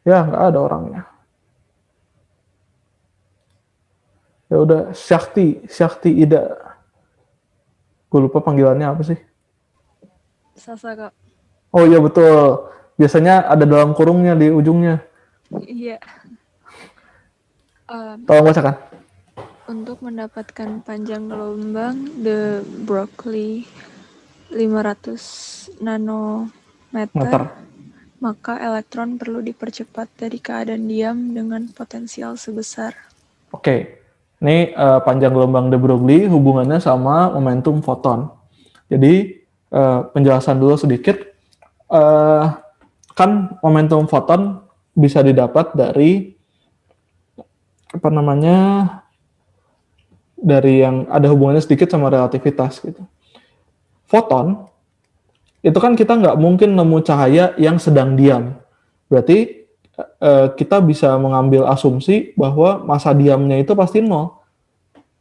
Ya, nggak ada orangnya. Ya udah, Syakti Ida. Gue lupa panggilannya apa sih? Sasa, Kak. Oh iya betul. Biasanya ada dalam kurungnya di ujungnya. Iya. Tolong bacakan. Untuk mendapatkan panjang gelombang de Broglie 500 nanometer, Meter. maka elektron perlu dipercepat dari keadaan diam dengan potensial sebesar. Oke. Ini panjang gelombang de Broglie hubungannya sama momentum foton. Jadi penjelasan dulu sedikit. Kan momentum foton bisa didapat dari dari yang ada hubungannya sedikit sama relativitas gitu. Foton itu kan kita nggak mungkin nemu cahaya yang sedang diam. Berarti kita bisa mengambil asumsi bahwa masa diamnya itu pasti nol.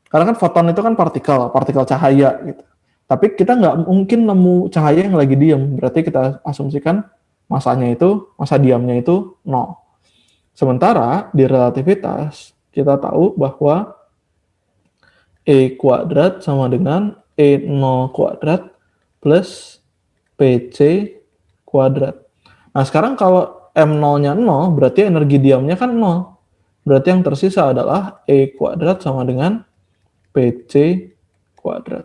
Karena kan foton itu kan partikel cahaya gitu. Tapi kita nggak mungkin nemu cahaya yang lagi diam. Berarti kita asumsikan masa diamnya itu nol. Sementara di relativitas kita tahu bahwa E kuadrat sama dengan E0 kuadrat plus PC kuadrat. Nah sekarang kalau M0-nya 0, berarti energi diamnya kan 0. Berarti yang tersisa adalah E kuadrat sama dengan PC kuadrat.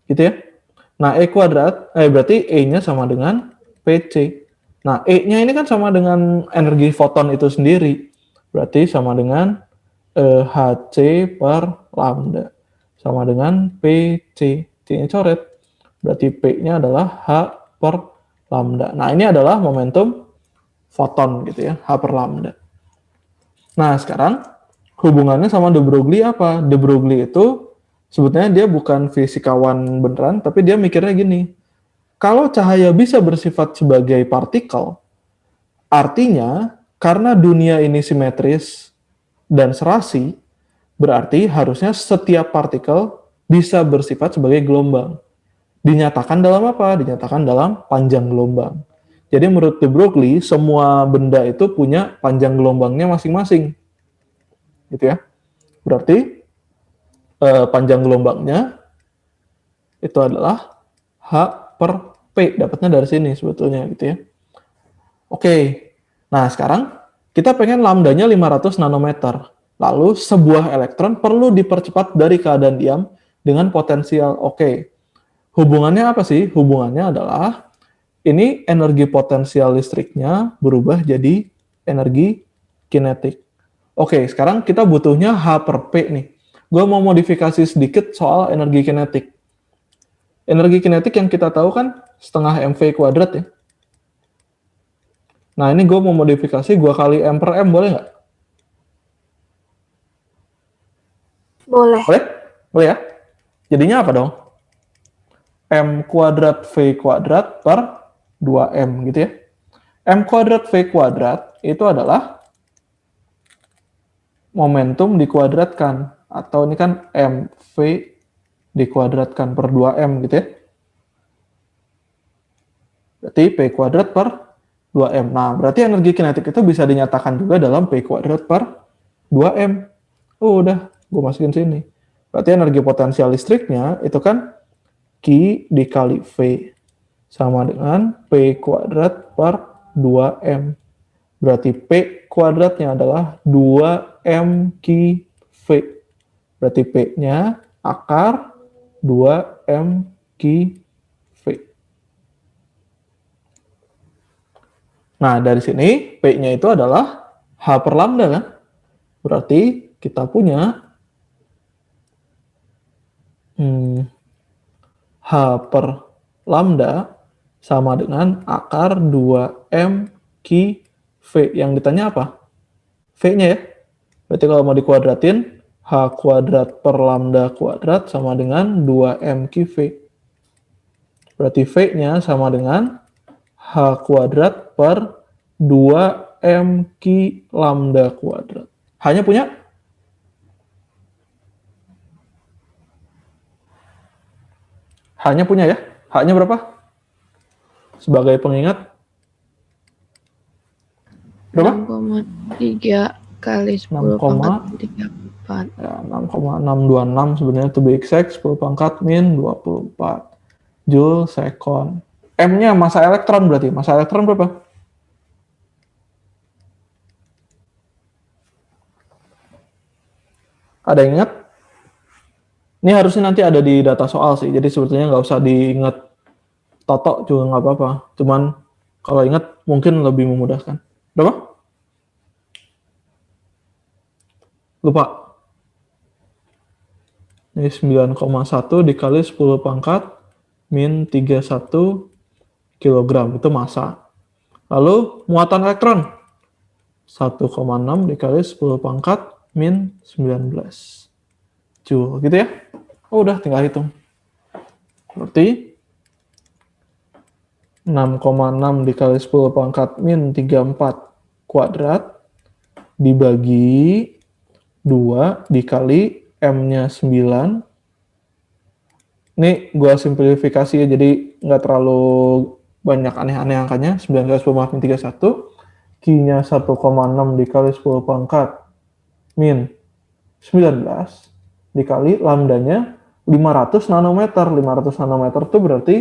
Gitu ya. Nah E kuadrat, berarti E-nya sama dengan PC. Nah E-nya ini kan sama dengan energi foton itu sendiri. Berarti sama dengan HC per lambda. Sama dengan PC. C-nya coret. Berarti P-nya adalah H per lambda. Nah, ini adalah momentum foton gitu ya, H per lambda. Nah, sekarang hubungannya sama de Broglie apa? De Broglie itu sebetulnya dia bukan fisikawan beneran, tapi dia mikirnya gini. Kalau cahaya bisa bersifat sebagai partikel, artinya karena dunia ini simetris dan serasi, berarti harusnya setiap partikel bisa bersifat sebagai gelombang. Dinyatakan dalam apa? Dinyatakan dalam panjang gelombang. Jadi menurut de Broglie, semua benda itu punya panjang gelombangnya masing-masing. Gitu ya. Berarti panjang gelombangnya itu adalah H per P. Dapatnya dari sini sebetulnya gitu ya. Oke. Nah, sekarang kita pengen lambdanya 500 nanometer. Lalu sebuah elektron perlu dipercepat dari keadaan diam dengan potensial. Oke. Hubungannya apa sih? Hubungannya adalah ini energi potensial listriknya berubah jadi energi kinetik. Oke, sekarang kita butuhnya H per P nih. Gue mau modifikasi sedikit soal energi kinetik. Energi kinetik yang kita tahu kan setengah mv kuadrat ya. Nah ini gue mau modifikasi, gue kali m per m, boleh nggak? Boleh. Boleh? Boleh ya? Jadinya apa dong? M kuadrat V kuadrat per 2M gitu ya. M kuadrat V kuadrat itu adalah momentum dikuadratkan. Atau ini kan MV dikuadratkan per 2M gitu ya. Berarti P kuadrat per 2M. Nah, berarti energi kinetik itu bisa dinyatakan juga dalam P kuadrat per 2M. Oh, udah, gue masukin sini. Berarti energi potensial listriknya itu kan Q dikali V sama dengan P kuadrat per 2M. Berarti P kuadratnya adalah 2MQV. Berarti P-nya akar 2MQV. Nah, dari sini P-nya itu adalah H per lambda kan? Berarti kita punya H per lambda sama dengan akar 2M Q V. Yang ditanya apa? V-nya ya. Berarti kalau mau dikuadratin, H kuadrat per lambda kuadrat sama dengan 2M Q V. Berarti V-nya sama dengan H kuadrat per 2M Q lambda kuadrat. H-nya punya? H-nya punya ya? H-nya berapa? Sebagai pengingat. Berapa? 6,3 kali 10 pangkat 34. Ya, 6,626 sebenarnya to be exact, 10 pangkat min 24 Joule second. M-nya massa elektron berarti. Massa elektron berapa? Ada yang ingat? Ini harusnya nanti ada di data soal sih, jadi sebetulnya nggak usah diingat toto juga nggak apa-apa. Cuman kalau ingat mungkin lebih memudahkan. Berapa? Lupa. Ini 9,1 dikali 10 pangkat min 31 kilogram, itu massa. Lalu muatan elektron 1,6 dikali 10 pangkat min 19 Joule, gitu ya. Oh, udah tinggal hitung. Berarti 6,6 dikali 10 pangkat min 34 kuadrat dibagi 2 dikali M-nya 9. Ini gue simplifikasi ya, jadi nggak terlalu banyak aneh-aneh angkanya. 9 kali 10 pangkat min 31. Q-nya 1,6 dikali 10 pangkat min 19 dikali lambdanya 500 nanometer. 500 nanometer itu berarti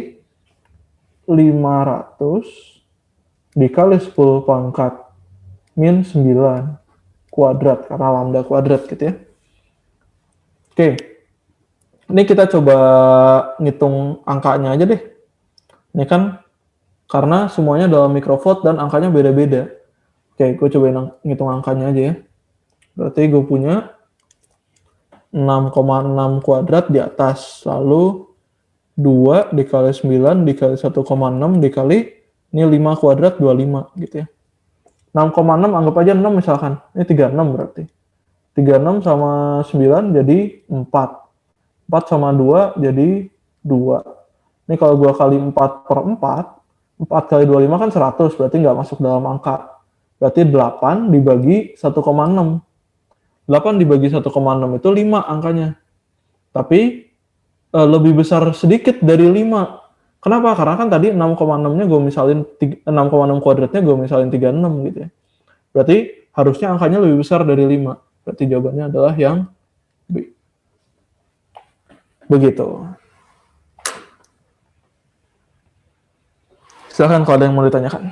500 dikali 10 pangkat min 9 kuadrat, karena lambda kuadrat gitu ya. Oke, ini kita coba ngitung angkanya aja deh. Ini kan karena semuanya dalam microvolt dan angkanya beda-beda. Oke, gue coba ngitung angkanya aja ya. Berarti gue punya 6,6 kuadrat di atas, lalu 2 dikali 9 dikali 1,6 dikali, ini 5 kuadrat 25 gitu ya. 6,6 anggap aja 6 misalkan, ini 36 berarti. 36 sama 9 jadi 4. 4 sama 2 jadi 2. Ini kalau gue kali 4 per 4, 4 kali 25 kan 100, berarti nggak masuk dalam angka. Berarti 8 dibagi 1,6. 8 dibagi 1,6 itu 5 angkanya. Tapi lebih besar sedikit dari 5. Kenapa? Karena kan tadi 6,6-nya gue misalin 6,6 kuadratnya gue misalin 36 gitu ya. Berarti harusnya angkanya lebih besar dari 5. Berarti jawabannya adalah yang B. Begitu. Silahkan kalau ada yang mau ditanyakan.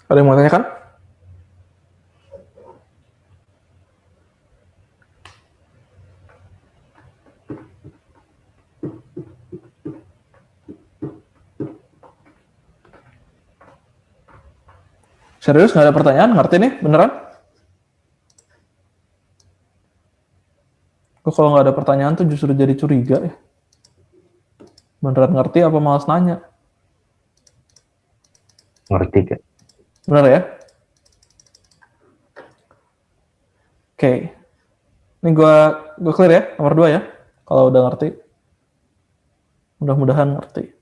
Ada yang mau tanyakan? Serius nggak ada pertanyaan? Ngerti nih beneran? Gue kalau nggak ada pertanyaan tuh justru jadi curiga ya. Beneran ngerti apa malas nanya? Ngerti kan? Bener ya? Oke. Ini gue clear ya, nomor 2 ya. Kalau udah ngerti. Mudah-mudahan ngerti.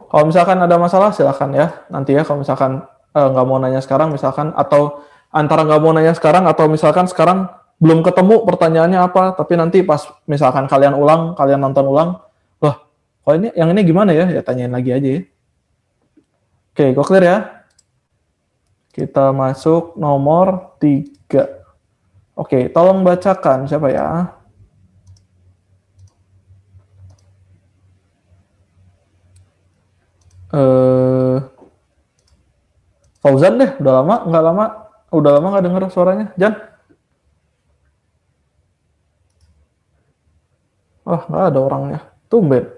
Kalau misalkan ada masalah silakan ya. Nanti ya kalau misalkan nggak mau nanya sekarang misalkan, atau antara nggak mau nanya sekarang atau misalkan sekarang belum ketemu pertanyaannya apa, tapi nanti pas misalkan kalian nonton ulang, wah, kalau ini yang ini gimana ya? Ya tanyain lagi aja ya. Oke, gue clear ya. Kita masuk nomor 3. Oke, tolong bacakan siapa ya? Fauzan deh, udah lama nggak denger suaranya. Jan? Wah, nggak ada orangnya. Tumben.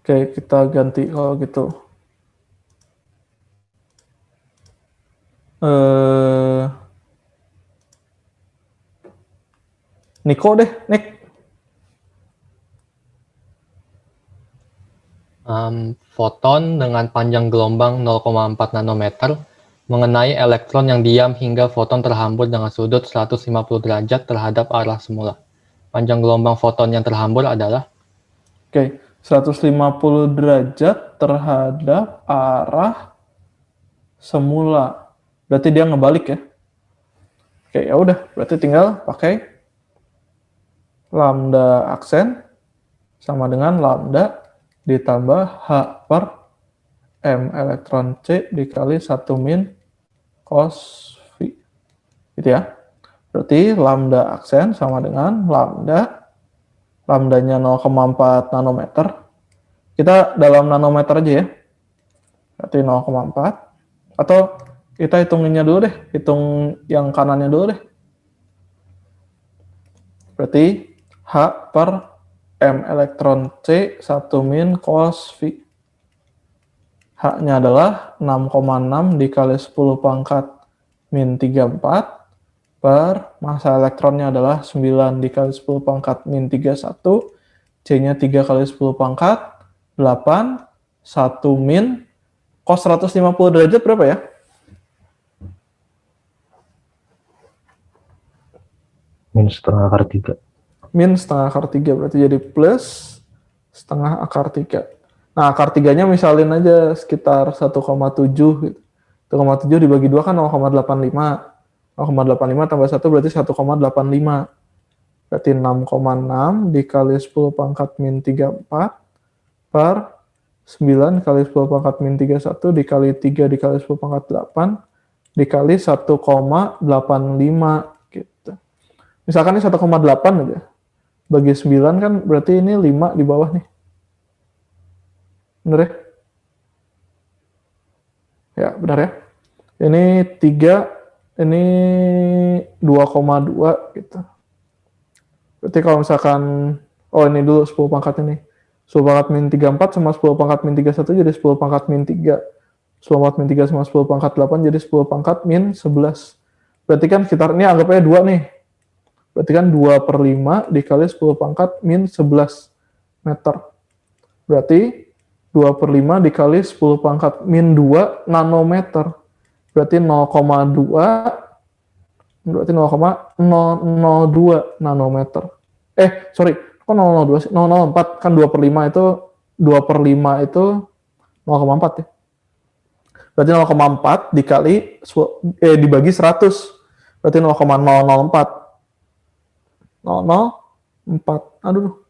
Oke, kita ganti kalau gitu. Niko deh, Nick. Foton dengan panjang gelombang 0,4 nanometer mengenai elektron yang diam hingga foton terhambur dengan sudut 150 derajat terhadap arah semula. Panjang gelombang foton yang terhambur adalah? Oke, 150 derajat terhadap arah semula. Berarti dia ngebalik ya. Oke, ya udah, berarti tinggal pakai lambda aksen sama dengan lambda ditambah H per M elektron C dikali 1 min cos V. Gitu ya. Berarti lambda aksen sama dengan lambdanya 0,4 nanometer. Kita dalam nanometer aja ya. Berarti 0,4. Atau kita hitunginnya dulu deh. Hitung yang kanannya dulu deh. Berarti H per M elektron C 1 min cos V. H-nya adalah 6,6 dikali 10 pangkat min 34 per massa elektronnya adalah 9 dikali 10 pangkat min 31. C-nya 3 kali 10 pangkat 8. 1 min cos 150 derajat berapa ya? Min setengah akar 3. Min setengah akar 3 berarti jadi plus setengah akar 3. Nah, akar 3-nya misalin aja sekitar 1,7 gitu. 1,7 dibagi 2 kan 0,85. 0,85 tambah 1 berarti 1,85. Berarti 6,6 dikali 10 pangkat min 34 per 9 kali 10 pangkat min 31 dikali 3 dikali 10 pangkat 8 dikali 1,85 gitu. Misalkan ini 1,8 aja. Bagi 9 kan berarti ini 5 di bawah nih. Bener ya? Ya, benar ya. Ini 3, ini 2,2 gitu. Berarti kalau misalkan, ini dulu 10 pangkat ini. 10 pangkat min 34 sama 10 pangkat min 31 jadi 10 pangkat min 3. 10 pangkat min 3 sama 10 pangkat 8 jadi 10 pangkat min 11. Berarti kan sekitar ini anggapnya 2 nih. Berarti kan 2 per 5 dikali 10 pangkat min 11 meter. Berarti 2 per 5 dikali 10 pangkat min 2 nanometer. Berarti 0,2 berarti 0,002 nanometer. Sorry, kok 002 sih? 004 kan 2 per 5 itu 2 per 5 itu 0,4 ya. Berarti 0,4 dikali dibagi 100. Berarti 0,004. 004. Aduh.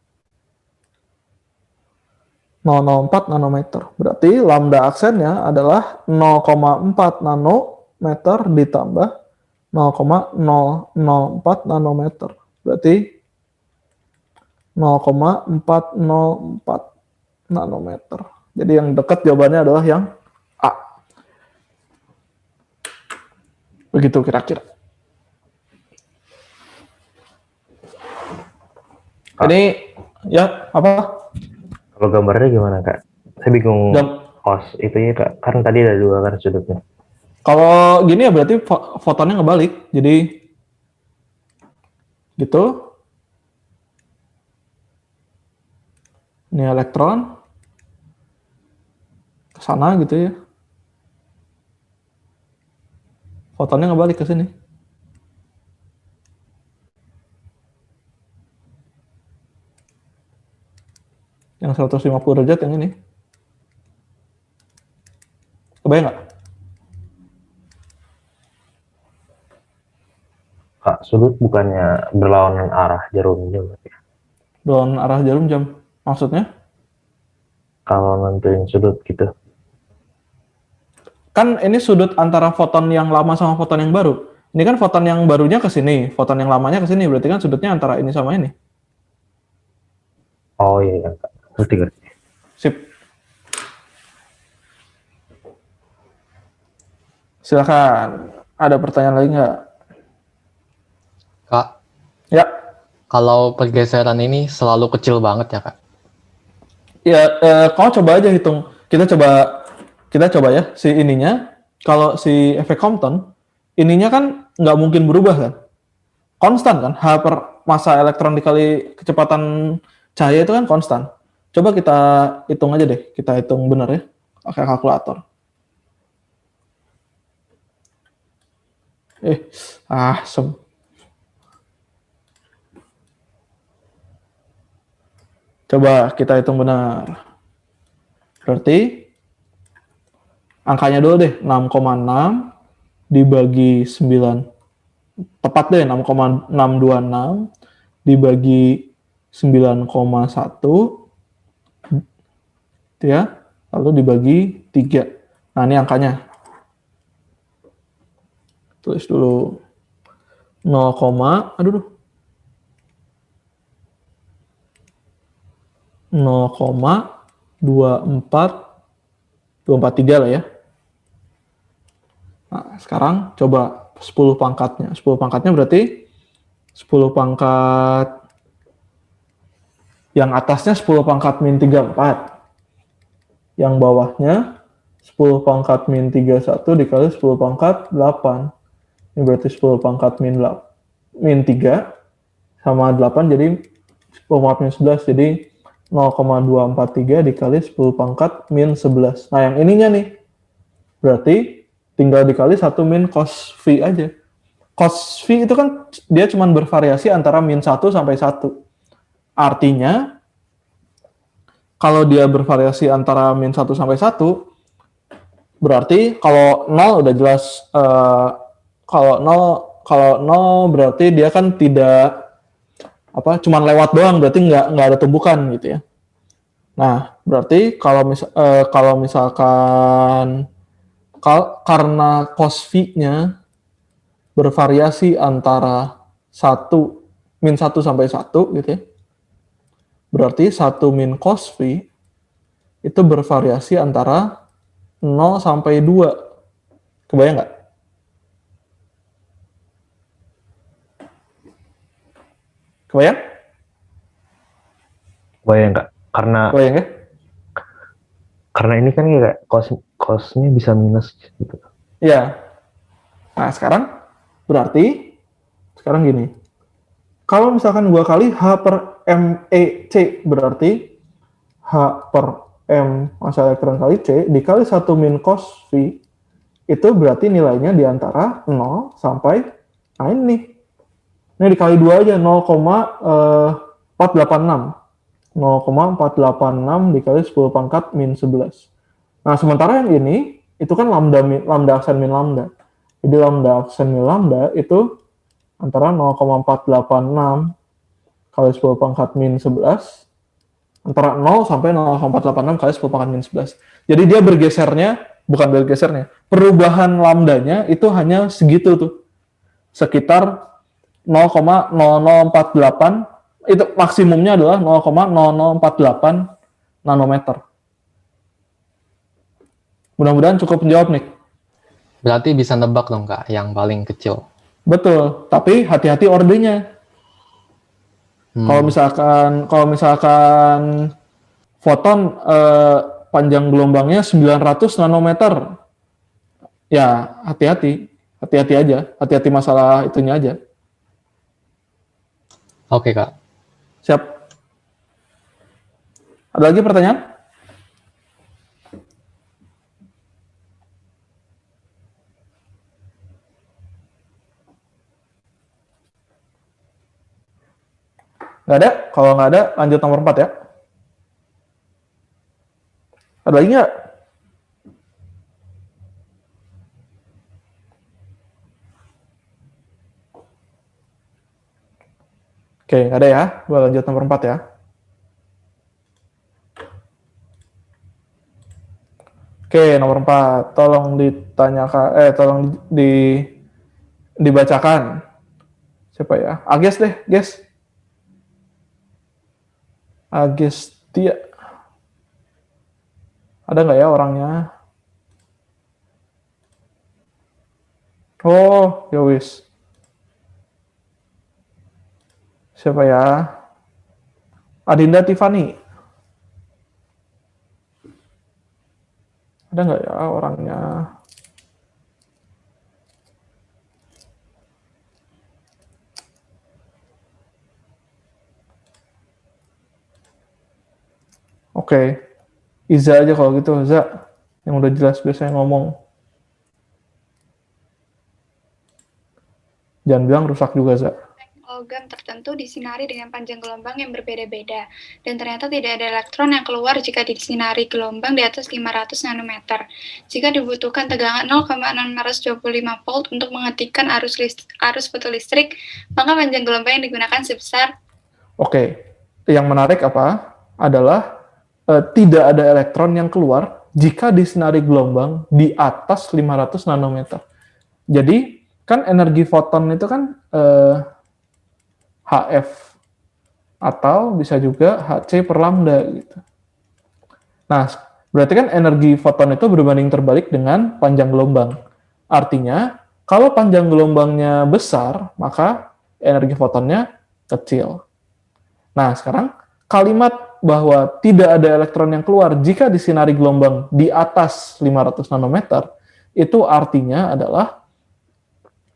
004 nanometer. Berarti lambda aksennya adalah 0,4 nanometer ditambah 0,004 nanometer. Berarti 0,404 nanometer. Jadi yang dekat jawabannya adalah yang A. Begitu kira-kira. Ini ya apa? Kalau gambarnya gimana Kak? Saya bingung cos itunya Kak. Kan tadi ada 2 kan sudutnya. Kalau gini ya berarti fotonnya ngebalik. Jadi gitu. Ini elektron ke sana gitu ya. Fotonnya ngebalik ke sini. Yang 150 derajat yang ini. Kebayang nggak? Kak, sudut bukannya berlawanan arah jarumnya berarti? Down arah jarum jam. Maksudnya? Kalau nentuin sudut gitu. Kan ini sudut antara foton yang lama sama foton yang baru. Ini kan foton yang barunya ke sini, foton yang lamanya ke sini. Berarti kan sudutnya antara ini sama ini. Oh iya, iya. Ngerti. Sip. Silakan. Ada pertanyaan lagi nggak? Kak, Ya. kalau pergeseran ini selalu kecil banget ya, Kak? Ya, kau coba aja hitung. Kita coba ya si ininya. Kalau si efek Compton, ininya kan nggak mungkin berubah kan? Konstan kan? H per massa elektron dikali kecepatan cahaya itu kan konstan. Coba kita hitung aja deh. Kita hitung benar ya. Pakai kalkulator. Sem. Coba kita hitung benar. Berarti angkanya dulu deh, 6,6 dibagi 9. Tepat deh, 6,626 dibagi 9,1 ya, lalu dibagi 3. Nah, ini angkanya. Tulis dulu 0,243 lah ya. Nah, sekarang coba 10 pangkatnya. 10 pangkatnya berarti 10 pangkat yang atasnya 10 pangkat min 34. Yang bawahnya 10 pangkat min 31 dikali 10 pangkat 8. Ini berarti 10 pangkat min 3 sama 8 jadi 10 pangkat min 11. Jadi 0,243 dikali 10 pangkat min 11. Nah, yang ininya nih. Berarti tinggal dikali 1 min cos V aja. Cos V itu kan dia cuma bervariasi antara min 1 sampai 1. Artinya, kalau dia bervariasi antara min 1 sampai 1, berarti kalau 0 udah jelas, kalau 0 berarti dia kan tidak cuman lewat doang, berarti nggak ada tumbukan gitu ya. Nah, berarti kalau misalkan karena cos V-nya bervariasi antara min 1 sampai 1 gitu ya. Berarti 1 min cos V itu bervariasi antara 0 sampai 2. Kebayang nggak? Kebayang? Bayang nggak? Kebayang ya? Karena ini kan kayak cosnya bisa minus gitu. Iya. Nah, sekarang gini. Kalau misalkan 2 kali H per MEC berarti H per M massa elektron kali C dikali 1 min cos V itu berarti nilainya di antara 0 sampai, nah ini dikali 2 aja, 0,486. 0,486 dikali 10 pangkat min 11. Nah, sementara yang ini itu kan lambda aksen min lambda. Jadi lambda aksen min lambda itu antara 0,486 kali 10 pangkat min 11 antara 0 sampai 0,486 kali 10 pangkat min 11. Jadi dia perubahan lambdanya itu hanya segitu tuh. Sekitar 0,0048, itu maksimumnya adalah 0,0048 nanometer. Mudah-mudahan cukup menjawab nih. Berarti bisa nebak dong, Kak, yang paling kecil. Betul, tapi hati-hati ordenya. Kalau misalkan foton panjang gelombangnya 900 nanometer, ya hati-hati aja, hati-hati masalah itunya aja. Oke, Kak. Siap. Ada lagi pertanyaan? Nggak ada? Kalau nggak ada, lanjut nomor 4 ya. Ada lagi nggak? Oke, nggak ada ya. Gue lanjut nomor 4 ya. Oke, nomor 4. Tolong ditanyakan, tolong dibacakan. Siapa ya? Ages deh, Ges. Agestia. Ada nggak ya orangnya? Oh, ya wis. Siapa ya? Adinda Tiffany. Ada nggak ya orangnya? Oke. Iza aja kalau gitu, Iza. Yang udah jelas biasanya ngomong. Jangan bilang rusak juga, Iza. Logam tertentu disinari dengan panjang gelombang yang berbeda-beda, dan ternyata tidak ada elektron yang keluar jika disinari gelombang di atas 500 nanometer. Jika dibutuhkan tegangan 0,625 volt untuk menghentikan arus fotolistrik, maka panjang gelombang yang digunakan sebesar. Oke, yang menarik apa? Adalah tidak ada elektron yang keluar jika disinari gelombang di atas 500 nanometer. Jadi, kan energi foton itu kan HF atau bisa juga HC per lambda gitu. Nah, berarti kan energi foton itu berbanding terbalik dengan panjang gelombang. Artinya, kalau panjang gelombangnya besar, maka energi fotonnya kecil. Nah, sekarang kalimat bahwa tidak ada elektron yang keluar jika disinari gelombang di atas 500 nanometer, itu artinya adalah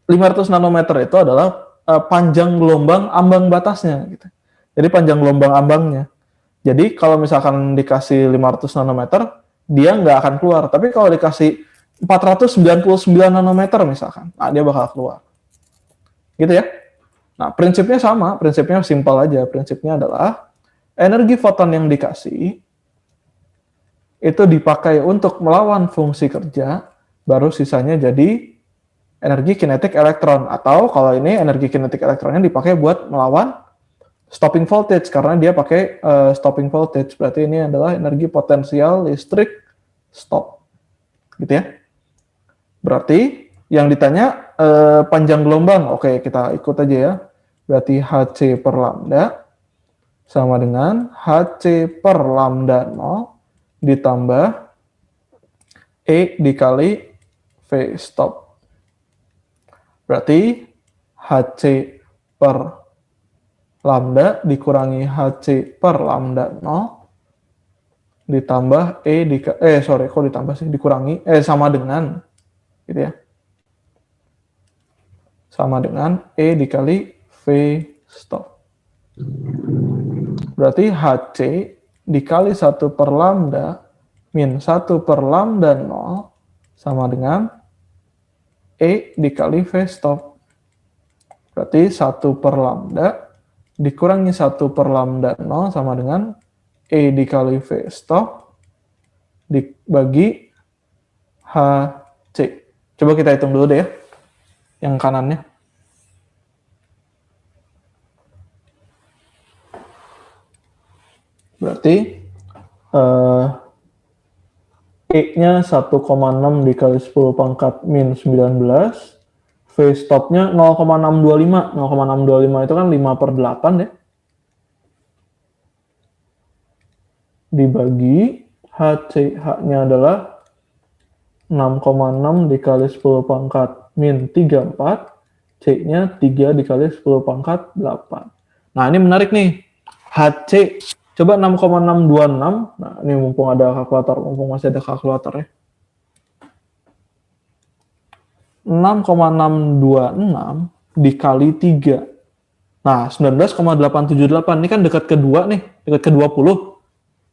500 nanometer itu adalah panjang gelombang ambang batasnya gitu. Jadi panjang gelombang ambangnya. Jadi kalau misalkan dikasih 500 nanometer, dia nggak akan keluar. Tapi kalau dikasih 499 nanometer misalkan, nah dia bakal keluar. Gitu ya. Nah, prinsipnya sama, prinsipnya simpel aja. Prinsipnya adalah energi foton yang dikasih itu dipakai untuk melawan fungsi kerja, baru sisanya jadi energi kinetik elektron, atau kalau ini energi kinetik elektronnya dipakai buat melawan stopping voltage karena dia pakai stopping voltage. Berarti ini adalah energi potensial listrik stop. Gitu ya. Berarti yang ditanya panjang gelombang. Oke, kita ikut aja ya. Berarti HC per lambda sama dengan HC per lambda 0 ditambah E dikali V stop. Berarti HC per lambda dikurangi HC per lambda 0 ditambah dikurangi sama dengan gitu ya. Sama dengan E dikali V stop. Berarti HC dikali 1 per lambda min 1 per lambda 0 sama dengan E dikali V stop. Berarti 1 per lambda dikurangi 1 per lambda 0 sama dengan E dikali V stop dibagi HC. Coba kita hitung dulu deh ya, yang kanannya. Berarti E-nya 1,6 dikali 10 pangkat min 19, V stop-nya 0,625. 0,625 itu kan 5 per 8 ya. Dibagi HC, H-nya adalah 6,6 dikali 10 pangkat min 34, C-nya 3 dikali 10 pangkat 8. Nah, ini menarik nih. HC, coba 6,626. Nah, ini mumpung ada kalkulator, mumpung masih ada kalkulator ya. 6,626 dikali 3. Nah, 19,878. Ini kan dekat ke 2 nih, dekat ke 20.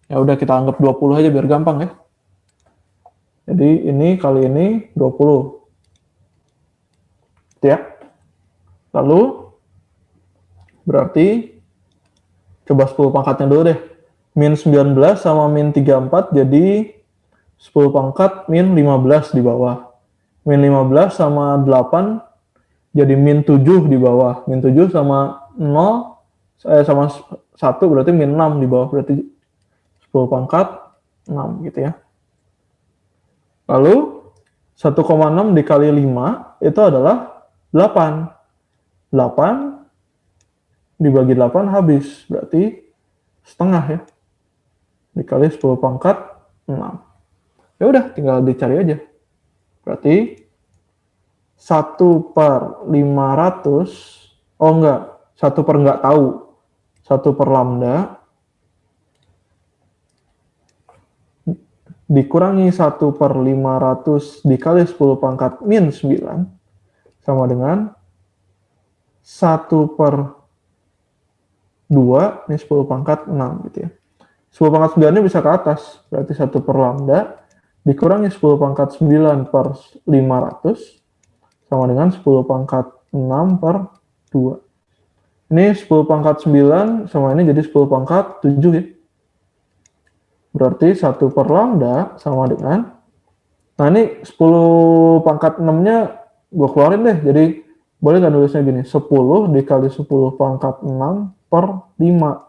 Ya udah kita anggap 20 aja biar gampang ya. Jadi ini kali ini 20. Ya. Lalu berarti coba 10 pangkatnya dulu deh. Min 19 sama min 34 jadi 10 pangkat min 15 di bawah. Min 15 sama 8 jadi min 7 di bawah. Min 7 sama 0 sama 1 berarti min 6 di bawah. Berarti 10 pangkat 6 gitu ya. Lalu 1,6 dikali 5 itu adalah 8. 8 dibagi 8 habis, berarti setengah ya. Dikali 10 pangkat 6. Ya udah, tinggal dicari aja. Berarti 1/500, oh enggak, 1 per enggak tahu. 1 per lambda dikurangi 1/500 dikali 10 pangkat min 9 sama dengan 1/2, ini 10 pangkat 6 gitu ya. 10 pangkat 9 ini bisa ke atas, berarti 1 per lambda dikurangi 10 pangkat 9 per 500 sama dengan 10 pangkat 6 per 2. Ini 10 pangkat 9 sama ini jadi 10 pangkat 7 ya. Berarti 1 per lambda sama dengan, nah ini 10 pangkat 6-nya gue keluarin deh, jadi boleh nggak nulisnya gini, 10 dikali 10 pangkat 6 per 5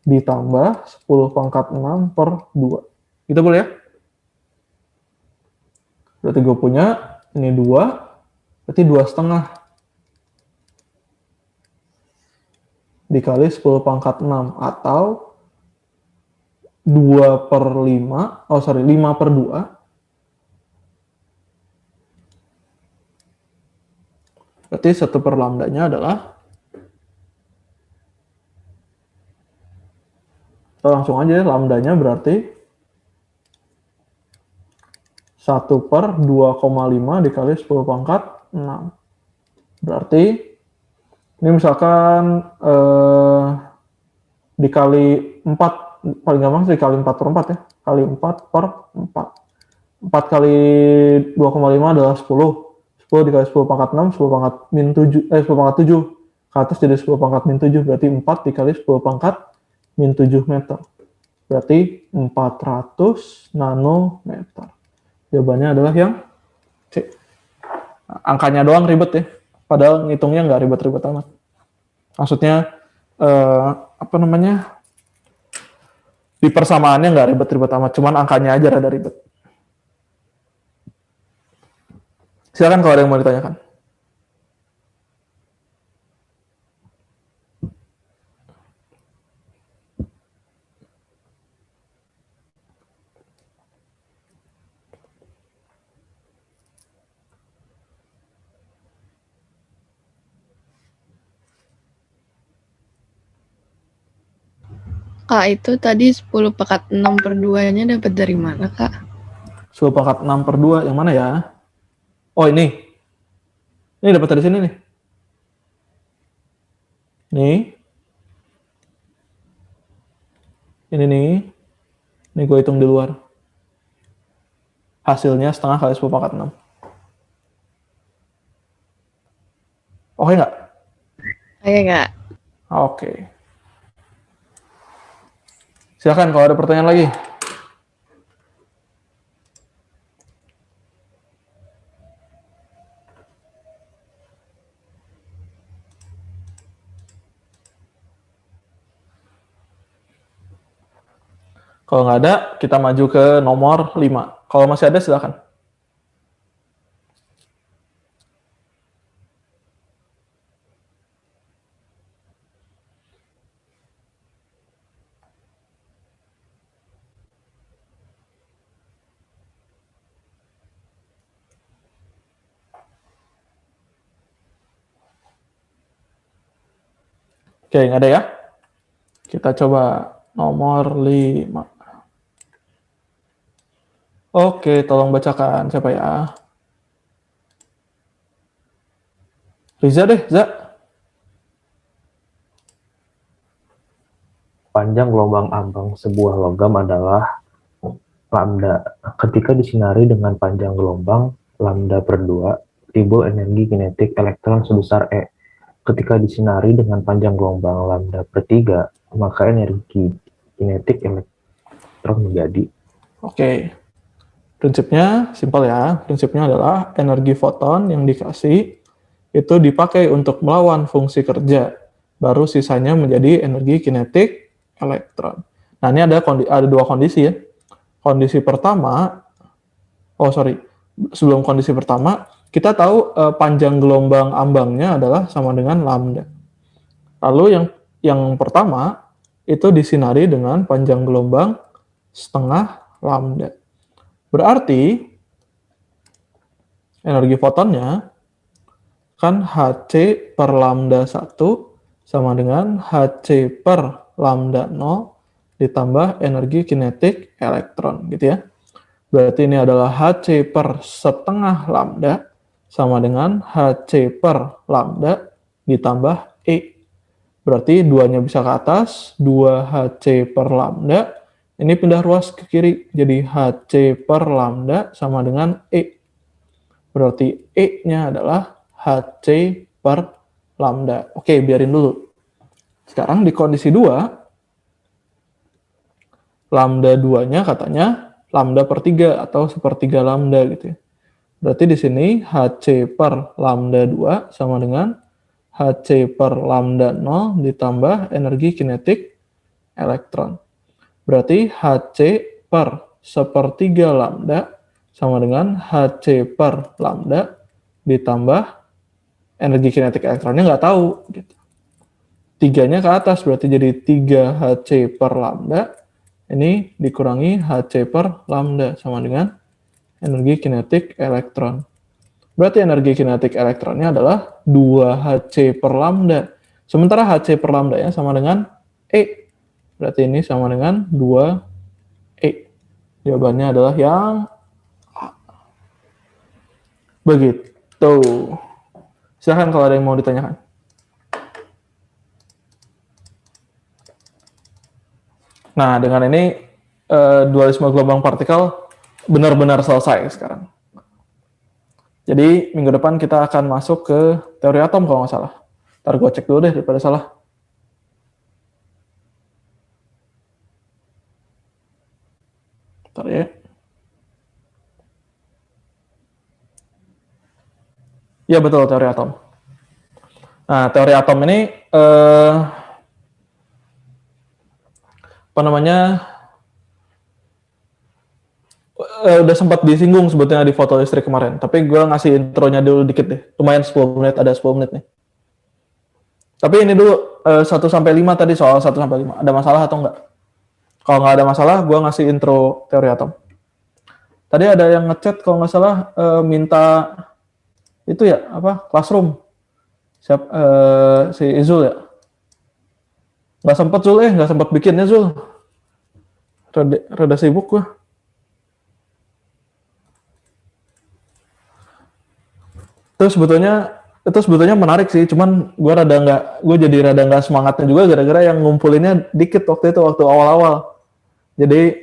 ditambah 10 pangkat 6 per 2. Gitu boleh ya? Berarti gue punya ini 2, berarti 2,5 dikali 10 pangkat 6 atau 5 per 2. Berarti 1 per lambdanya adalah, kita langsung aja lambdanya berarti 1 per 2,5 dikali 10 pangkat 6. Berarti ini misalkan dikali 4, paling gampang sih dikali 4 per 4 ya. Kali 4 per 4. 4 kali 2,5 adalah 10. 10 dikali 10 pangkat 6, 10 pangkat min 7, 10 pangkat 7. Ke atas jadi 10 pangkat min 7, berarti 4 dikali 10 pangkat min 7 meter. Berarti 400 nanometer. Jawabannya adalah yang C. Angkanya doang ribet ya. Padahal ngitungnya nggak ribet-ribet amat. Maksudnya, di persamaannya nggak ribet-ribet amat, cuman angkanya aja rada ribet. Silakan kalau ada yang mau ditanyakan. Kak, itu tadi 10 pangkat 6 per 2-nya dapat dari mana, Kak? 10 pangkat 6 per 2, yang mana ya? Oh, ini. Ini dapat dari sini nih. Nih. Ini nih. Ini gue hitung di luar. Hasilnya setengah kali 10 pangkat 6. Oke nggak? Oke, Kak. Oke. Silakan kalau ada pertanyaan lagi. Kalau nggak ada, kita maju ke nomor 5. Kalau masih ada, silakan. Oke, nggak ada ya? Kita coba nomor 5. Oke, tolong bacakan. Siapa ya? Riza deh, Za. Panjang gelombang ambang sebuah logam adalah lambda. Ketika disinari dengan panjang gelombang lambda per 2, timbul energi kinetik elektron sebesar E. Ketika disinari dengan panjang gelombang lambda per 3, maka energi kinetik elektron menjadi. Oke. Prinsipnya simpel ya. Prinsipnya adalah energi foton yang dikasih itu dipakai untuk melawan fungsi kerja. Baru sisanya menjadi energi kinetik elektron. Nah, ini ada dua kondisi ya. Kondisi pertama, sebelum kondisi pertama, kita tahu panjang gelombang ambangnya adalah sama dengan lambda. Lalu yang pertama itu disinari dengan panjang gelombang setengah lambda. Berarti energi fotonnya kan Hc per lambda 1 sama dengan Hc per lambda 0 ditambah energi kinetik elektron gitu ya. Berarti ini adalah Hc per setengah lambda sama dengan Hc per lambda ditambah E. Berarti 2-nya bisa ke atas, 2Hc per lambda. Ini pindah ruas ke kiri, jadi Hc per lambda sama dengan E. Berarti E-nya adalah Hc per lambda. Oke, biarin dulu. Sekarang di kondisi 2, lambda 2-nya katanya lambda per 3 atau sepertiga lambda gitu ya. Berarti di sini Hc per lambda 2 sama dengan Hc per lambda 0 ditambah energi kinetik elektron. Berarti Hc per sepertiga lambda sama dengan Hc per lambda ditambah energi kinetik elektronnya nggak tahu. Gitu. 3-nya ke atas berarti jadi 3 Hc per lambda. Ini dikurangi Hc per lambda sama dengan energi kinetik elektron. Berarti energi kinetik elektronnya adalah 2 Hc per lambda. Sementara Hc per lambda-nya sama dengan E. Berarti ini sama dengan 2 E. Jawabannya adalah yang A. Begitu. Silahkan kalau ada yang mau ditanyakan. Nah, dengan ini dualisme gelombang partikel benar-benar selesai sekarang. Jadi, minggu depan kita akan masuk ke teori atom kalau nggak salah. Ntar gue cek dulu deh daripada salah. Ntar ya. Ya betul, teori atom. Nah, teori atom ini udah sempat disinggung sebetulnya di foto listrik kemarin, tapi gue ngasih intronya dulu dikit deh. Lumayan 10 menit, ada 10 menit nih. Tapi ini dulu 1-5 tadi soal 1-5. Ada masalah atau enggak? Kalau nggak ada masalah, gue ngasih intro teori atom. Tadi ada yang ngechat kalau nggak salah minta itu ya classroom. Si Izul ya. Nggak sempet Zul, nggak sempet bikinnya Zul. Rada sibuk gue. Itu sebetulnya menarik sih, cuman gue jadi rada nggak semangatnya juga gara-gara yang ngumpulinnya dikit waktu awal-awal. Jadi,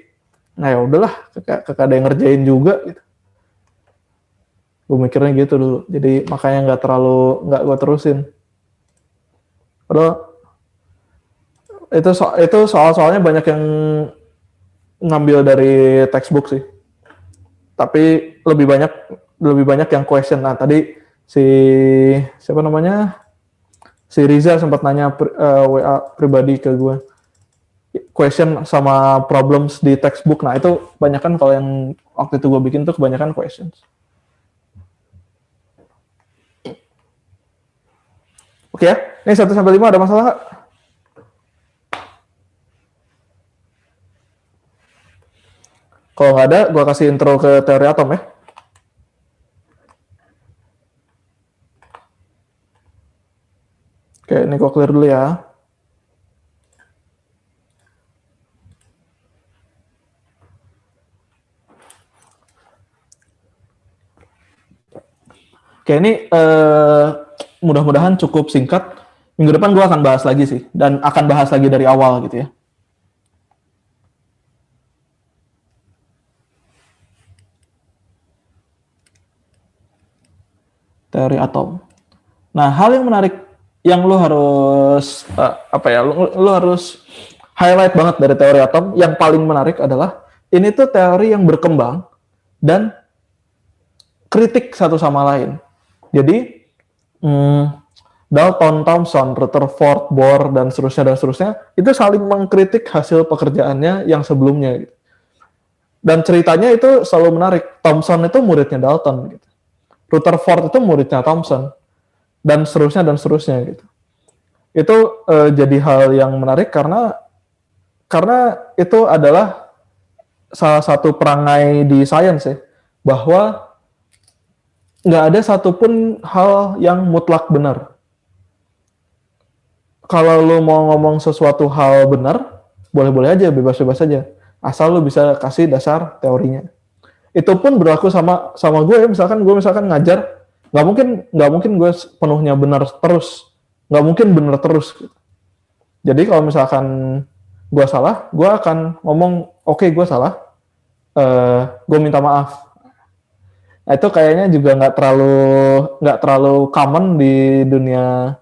nah ya udahlah, kakak ada yang ngerjain juga gitu. Gue mikirnya gitu dulu, jadi makanya nggak gue terusin. Padahal itu soal-soalnya banyak yang ngambil dari textbook sih. Tapi lebih banyak yang question. Nah, tadi si Riza sempat nanya WA pribadi ke gue. Question sama problems di textbook. Nah, itu kebanyakan kalau yang waktu itu gue bikin tuh kebanyakan questions. Oke ya, ini 1-5 ada masalah nggak? Kalau nggak ada, gue kasih intro ke teori atom ya. Oke, ini gue clear dulu ya. Oke, ini mudah-mudahan cukup singkat. Minggu depan gue akan bahas lagi sih, dan akan bahas lagi dari awal gitu ya. Teori atom. Nah, hal yang menarik yang lu harus lu harus highlight banget dari teori atom, yang paling menarik adalah ini tuh teori yang berkembang dan kritik satu sama lain. Jadi Dalton, Thomson, Rutherford, Bohr dan seterusnya itu saling mengkritik hasil pekerjaannya yang sebelumnya. Dan ceritanya itu selalu menarik. Thomson itu muridnya Dalton gitu. Rutherford itu muridnya Thomson, dan seterusnya gitu. Itu jadi hal yang menarik karena itu adalah salah satu perangai di sains ya, bahwa nggak ada satupun hal yang mutlak benar. Kalau lo mau ngomong sesuatu hal benar, boleh-boleh aja, bebas-bebas aja, asal lo bisa kasih dasar teorinya. Itu pun berlaku sama gue ya. Misalkan gue ngajar, nggak mungkin gue sepenuhnya benar terus, nggak mungkin benar terus. Jadi kalau misalkan gue salah, gue akan ngomong oke, gue salah, gue minta maaf. Nah, itu kayaknya juga nggak terlalu common di dunia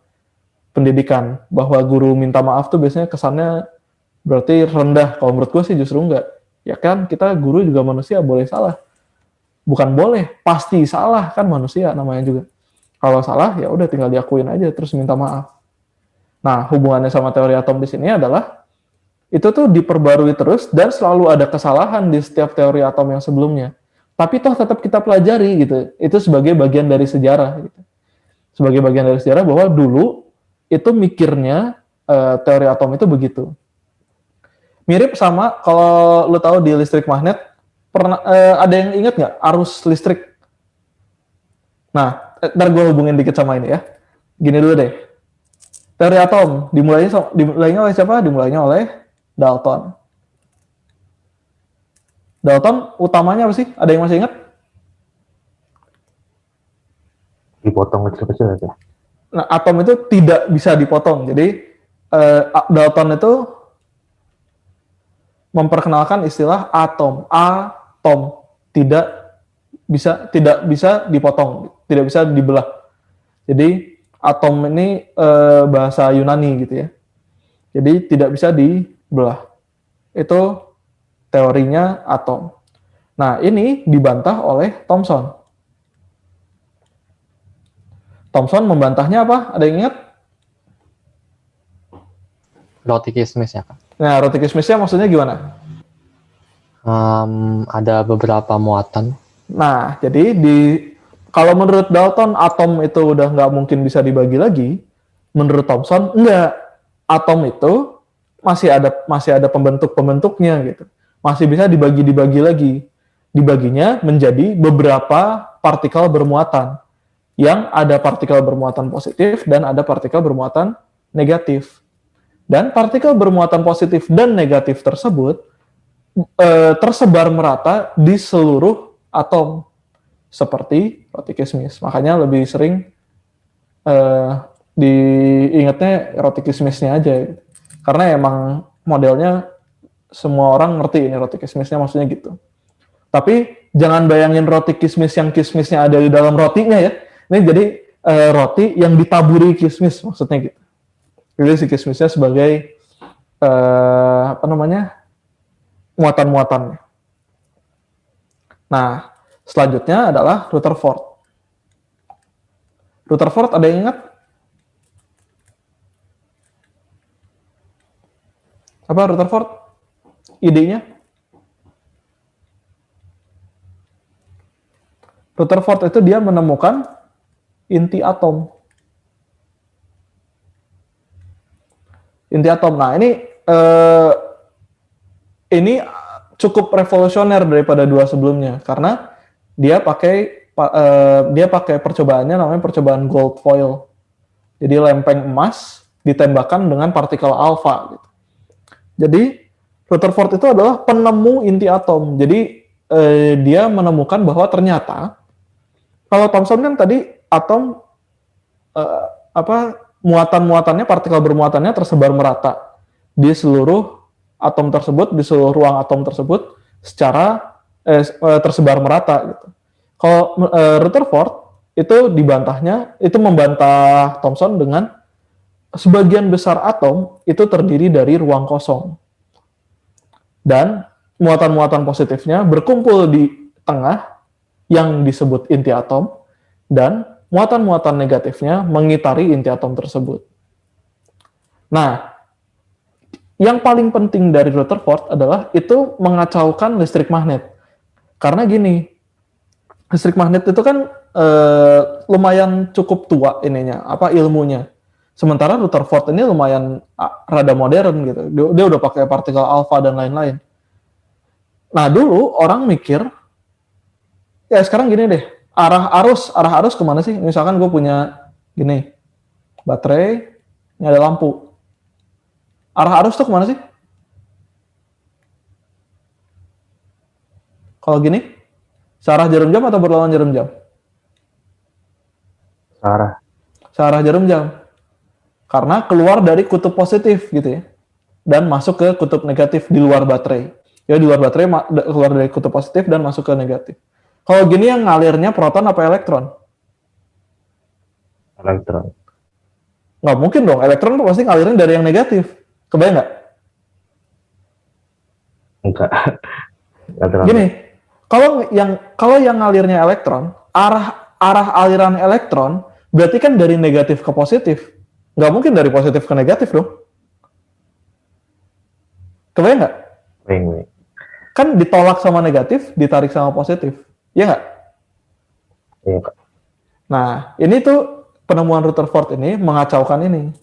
pendidikan, bahwa guru minta maaf tuh biasanya kesannya berarti rendah. Kalau menurut gue sih justru enggak. Ya kan, kita guru juga manusia, boleh salah. Bukan boleh, pasti salah, kan manusia namanya juga. Kalau salah, ya udah tinggal diakuin aja, terus minta maaf. Nah, hubungannya sama teori atom di sini adalah, itu tuh diperbarui terus, dan selalu ada kesalahan di setiap teori atom yang sebelumnya. Tapi toh tetap kita pelajari gitu. Itu sebagai bagian dari sejarah. Gitu. Sebagai bagian dari sejarah bahwa dulu, itu mikirnya teori atom itu begitu. Mirip sama kalau lo tahu di listrik magnet, ada yang ingat nggak arus listrik? Nah, ntar gue hubungin dikit sama ini ya. Gini dulu deh. Teori atom dimulainya oleh siapa? Dimulainya oleh Dalton. Dalton utamanya apa sih? Ada yang masih ingat? Dipotong kecil-kecil aja. Nah, atom itu tidak bisa dipotong. Jadi Dalton itu memperkenalkan istilah atom. Atom tidak bisa dipotong, tidak bisa dibelah. Jadi atom ini bahasa Yunani gitu ya. Jadi tidak bisa dibelah. Itu teorinya atom. Nah, ini dibantah oleh Thomson. Thomson membantahnya apa? Ada yang ingat? Roti kismis ya, Kak. Nah, roti kismisnya maksudnya gimana? Ada beberapa muatan. Nah, jadi kalau menurut Dalton atom itu udah nggak mungkin bisa dibagi lagi. Menurut Thomson enggak. Atom itu masih ada pembentuknya gitu. Masih bisa dibagi lagi. Dibaginya menjadi beberapa partikel bermuatan. Yang ada partikel bermuatan positif dan ada partikel bermuatan negatif. Dan partikel bermuatan positif dan negatif tersebut tersebar merata di seluruh atom, seperti roti kismis. Makanya lebih sering diingatnya roti kismisnya aja, karena emang modelnya semua orang ngerti ini roti kismisnya maksudnya gitu. Tapi jangan bayangin roti kismis yang kismisnya ada di dalam rotinya ya. Ini jadi roti yang ditaburi kismis maksudnya gitu. Jadi si kismisnya sebagai muatan-muatannya. Nah, selanjutnya adalah Rutherford. Rutherford ada yang ingat? Apa Rutherford? Idenya? Rutherford itu dia menemukan inti atom. Inti atom. Nah, ini cukup revolusioner daripada dua sebelumnya karena dia pakai percobaannya namanya percobaan gold foil. Jadi lempeng emas ditembakkan dengan partikel alfa. Gitu. Jadi Rutherford itu adalah penemu inti atom. Jadi dia menemukan bahwa ternyata kalau Thomson kan tadi atom muatan-muatannya, partikel bermuatannya tersebar merata di seluruh atom tersebut, di seluruh ruang atom tersebut secara tersebar merata gitu. Kalau Rutherford itu membantah Thomson dengan sebagian besar atom itu terdiri dari ruang kosong. Dan muatan-muatan positifnya berkumpul di tengah yang disebut inti atom dan muatan-muatan negatifnya mengitari inti atom tersebut. Nah, yang paling penting dari Rutherford adalah itu mengacaukan listrik magnet. Karena gini, listrik magnet itu kan lumayan cukup tua ininya, ilmunya. Sementara Rutherford ini lumayan rada modern gitu. Dia udah pakai partikel alfa dan lain-lain. Nah, dulu orang mikir, ya sekarang gini deh, arah arus kemana sih? Misalkan gue punya gini, baterai, ini ada lampu. Arah arus tuh kemana sih? Kalau gini, searah jarum jam atau berlawan jarum jam? Searah jarum jam. Karena keluar dari kutub positif gitu ya. Dan masuk ke kutub negatif di luar baterai. Ya di luar baterai keluar dari kutub positif dan masuk ke negatif. Kalau gini yang ngalirnya proton apa elektron? Elektron. Nggak mungkin dong, elektron tuh pasti ngalirin dari yang negatif. Kebayang nggak? Enggak. Enggak terlalu. Gini, kalau yang ngalirnya elektron, arah aliran elektron berarti kan dari negatif ke positif. Nggak mungkin dari positif ke negatif dong. Kebayang nggak? Wing. Kan ditolak sama negatif, ditarik sama positif. Iya nggak? Iya, Kak. Nah, ini tuh penemuan Rutherford ini mengacaukan ini.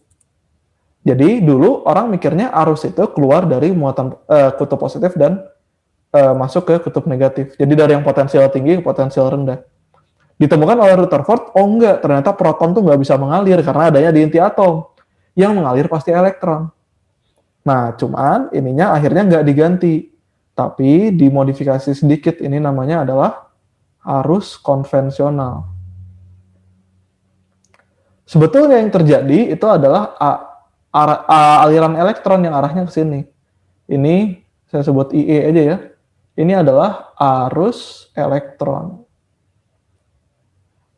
Jadi dulu orang mikirnya arus itu keluar dari muatan kutub positif dan masuk ke kutub negatif. Jadi dari yang potensial tinggi ke potensial rendah. Ditemukan oleh Rutherford, oh enggak, ternyata proton tuh nggak bisa mengalir karena adanya di inti atom. Yang mengalir pasti elektron. Nah, cuman ininya akhirnya nggak diganti. Tapi dimodifikasi sedikit, ini namanya adalah arus konvensional. Sebetulnya yang terjadi itu adalah aliran elektron yang arahnya ke sini. Ini saya sebut IE aja ya. Ini adalah arus elektron.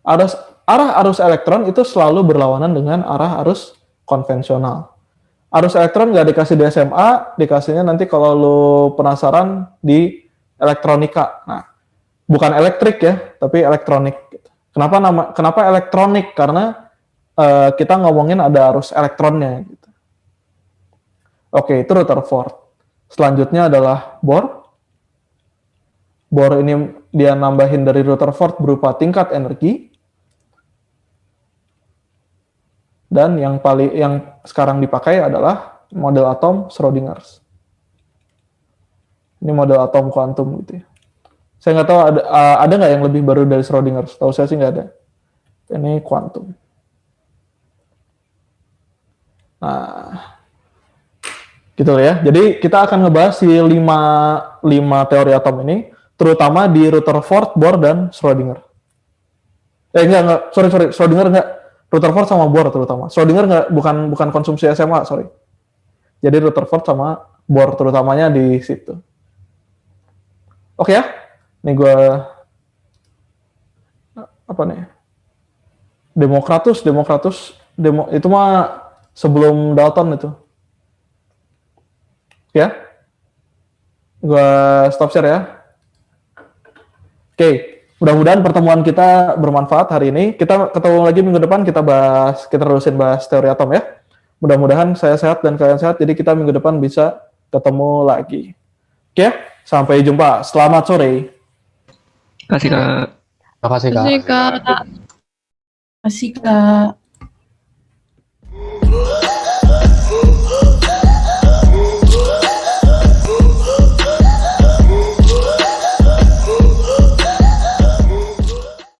Arah arus elektron itu selalu berlawanan dengan arah arus konvensional. Arus elektron nggak dikasih di SMA, dikasihnya nanti kalau lo penasaran di elektronika. Nah, bukan elektrik ya, tapi elektronik. Kenapa elektronik? Karena kita ngomongin ada arus elektronnya. Gitu. Oke, itu Rutherford. Selanjutnya adalah Bohr. Bohr ini dia nambahin dari Rutherford berupa tingkat energi. Dan yang sekarang dipakai adalah model atom Schrödinger. Ini model atom kuantum gitu ya. Saya nggak tahu ada nggak yang lebih baru dari Schrödinger. Tahu saya sih nggak ada. Ini kuantum. Nah, gitu ya. Jadi kita akan ngebahas si 5 teori atom ini, terutama di Rutherford, Bohr, dan Schrödinger. Enggak, sorry, Schrödinger enggak. Rutherford sama Bohr terutama. Schrödinger enggak, bukan konsumsi SMA, sorry. Jadi Rutherford sama Bohr terutamanya di situ. Oke ya, ini gue apa nih? Democritus itu mah sebelum Dalton itu. Ya, gue stop share ya. Oke, mudah-mudahan pertemuan kita bermanfaat hari ini. Kita ketemu lagi minggu depan, kita terusin bahas teori atom ya. Mudah-mudahan saya sehat dan kalian sehat, jadi kita minggu depan bisa ketemu lagi. Oke, sampai jumpa. Selamat sore. Terima kasih, Kak. Makasih, Kak. Terima kasih, Kak. Kasih, Kak.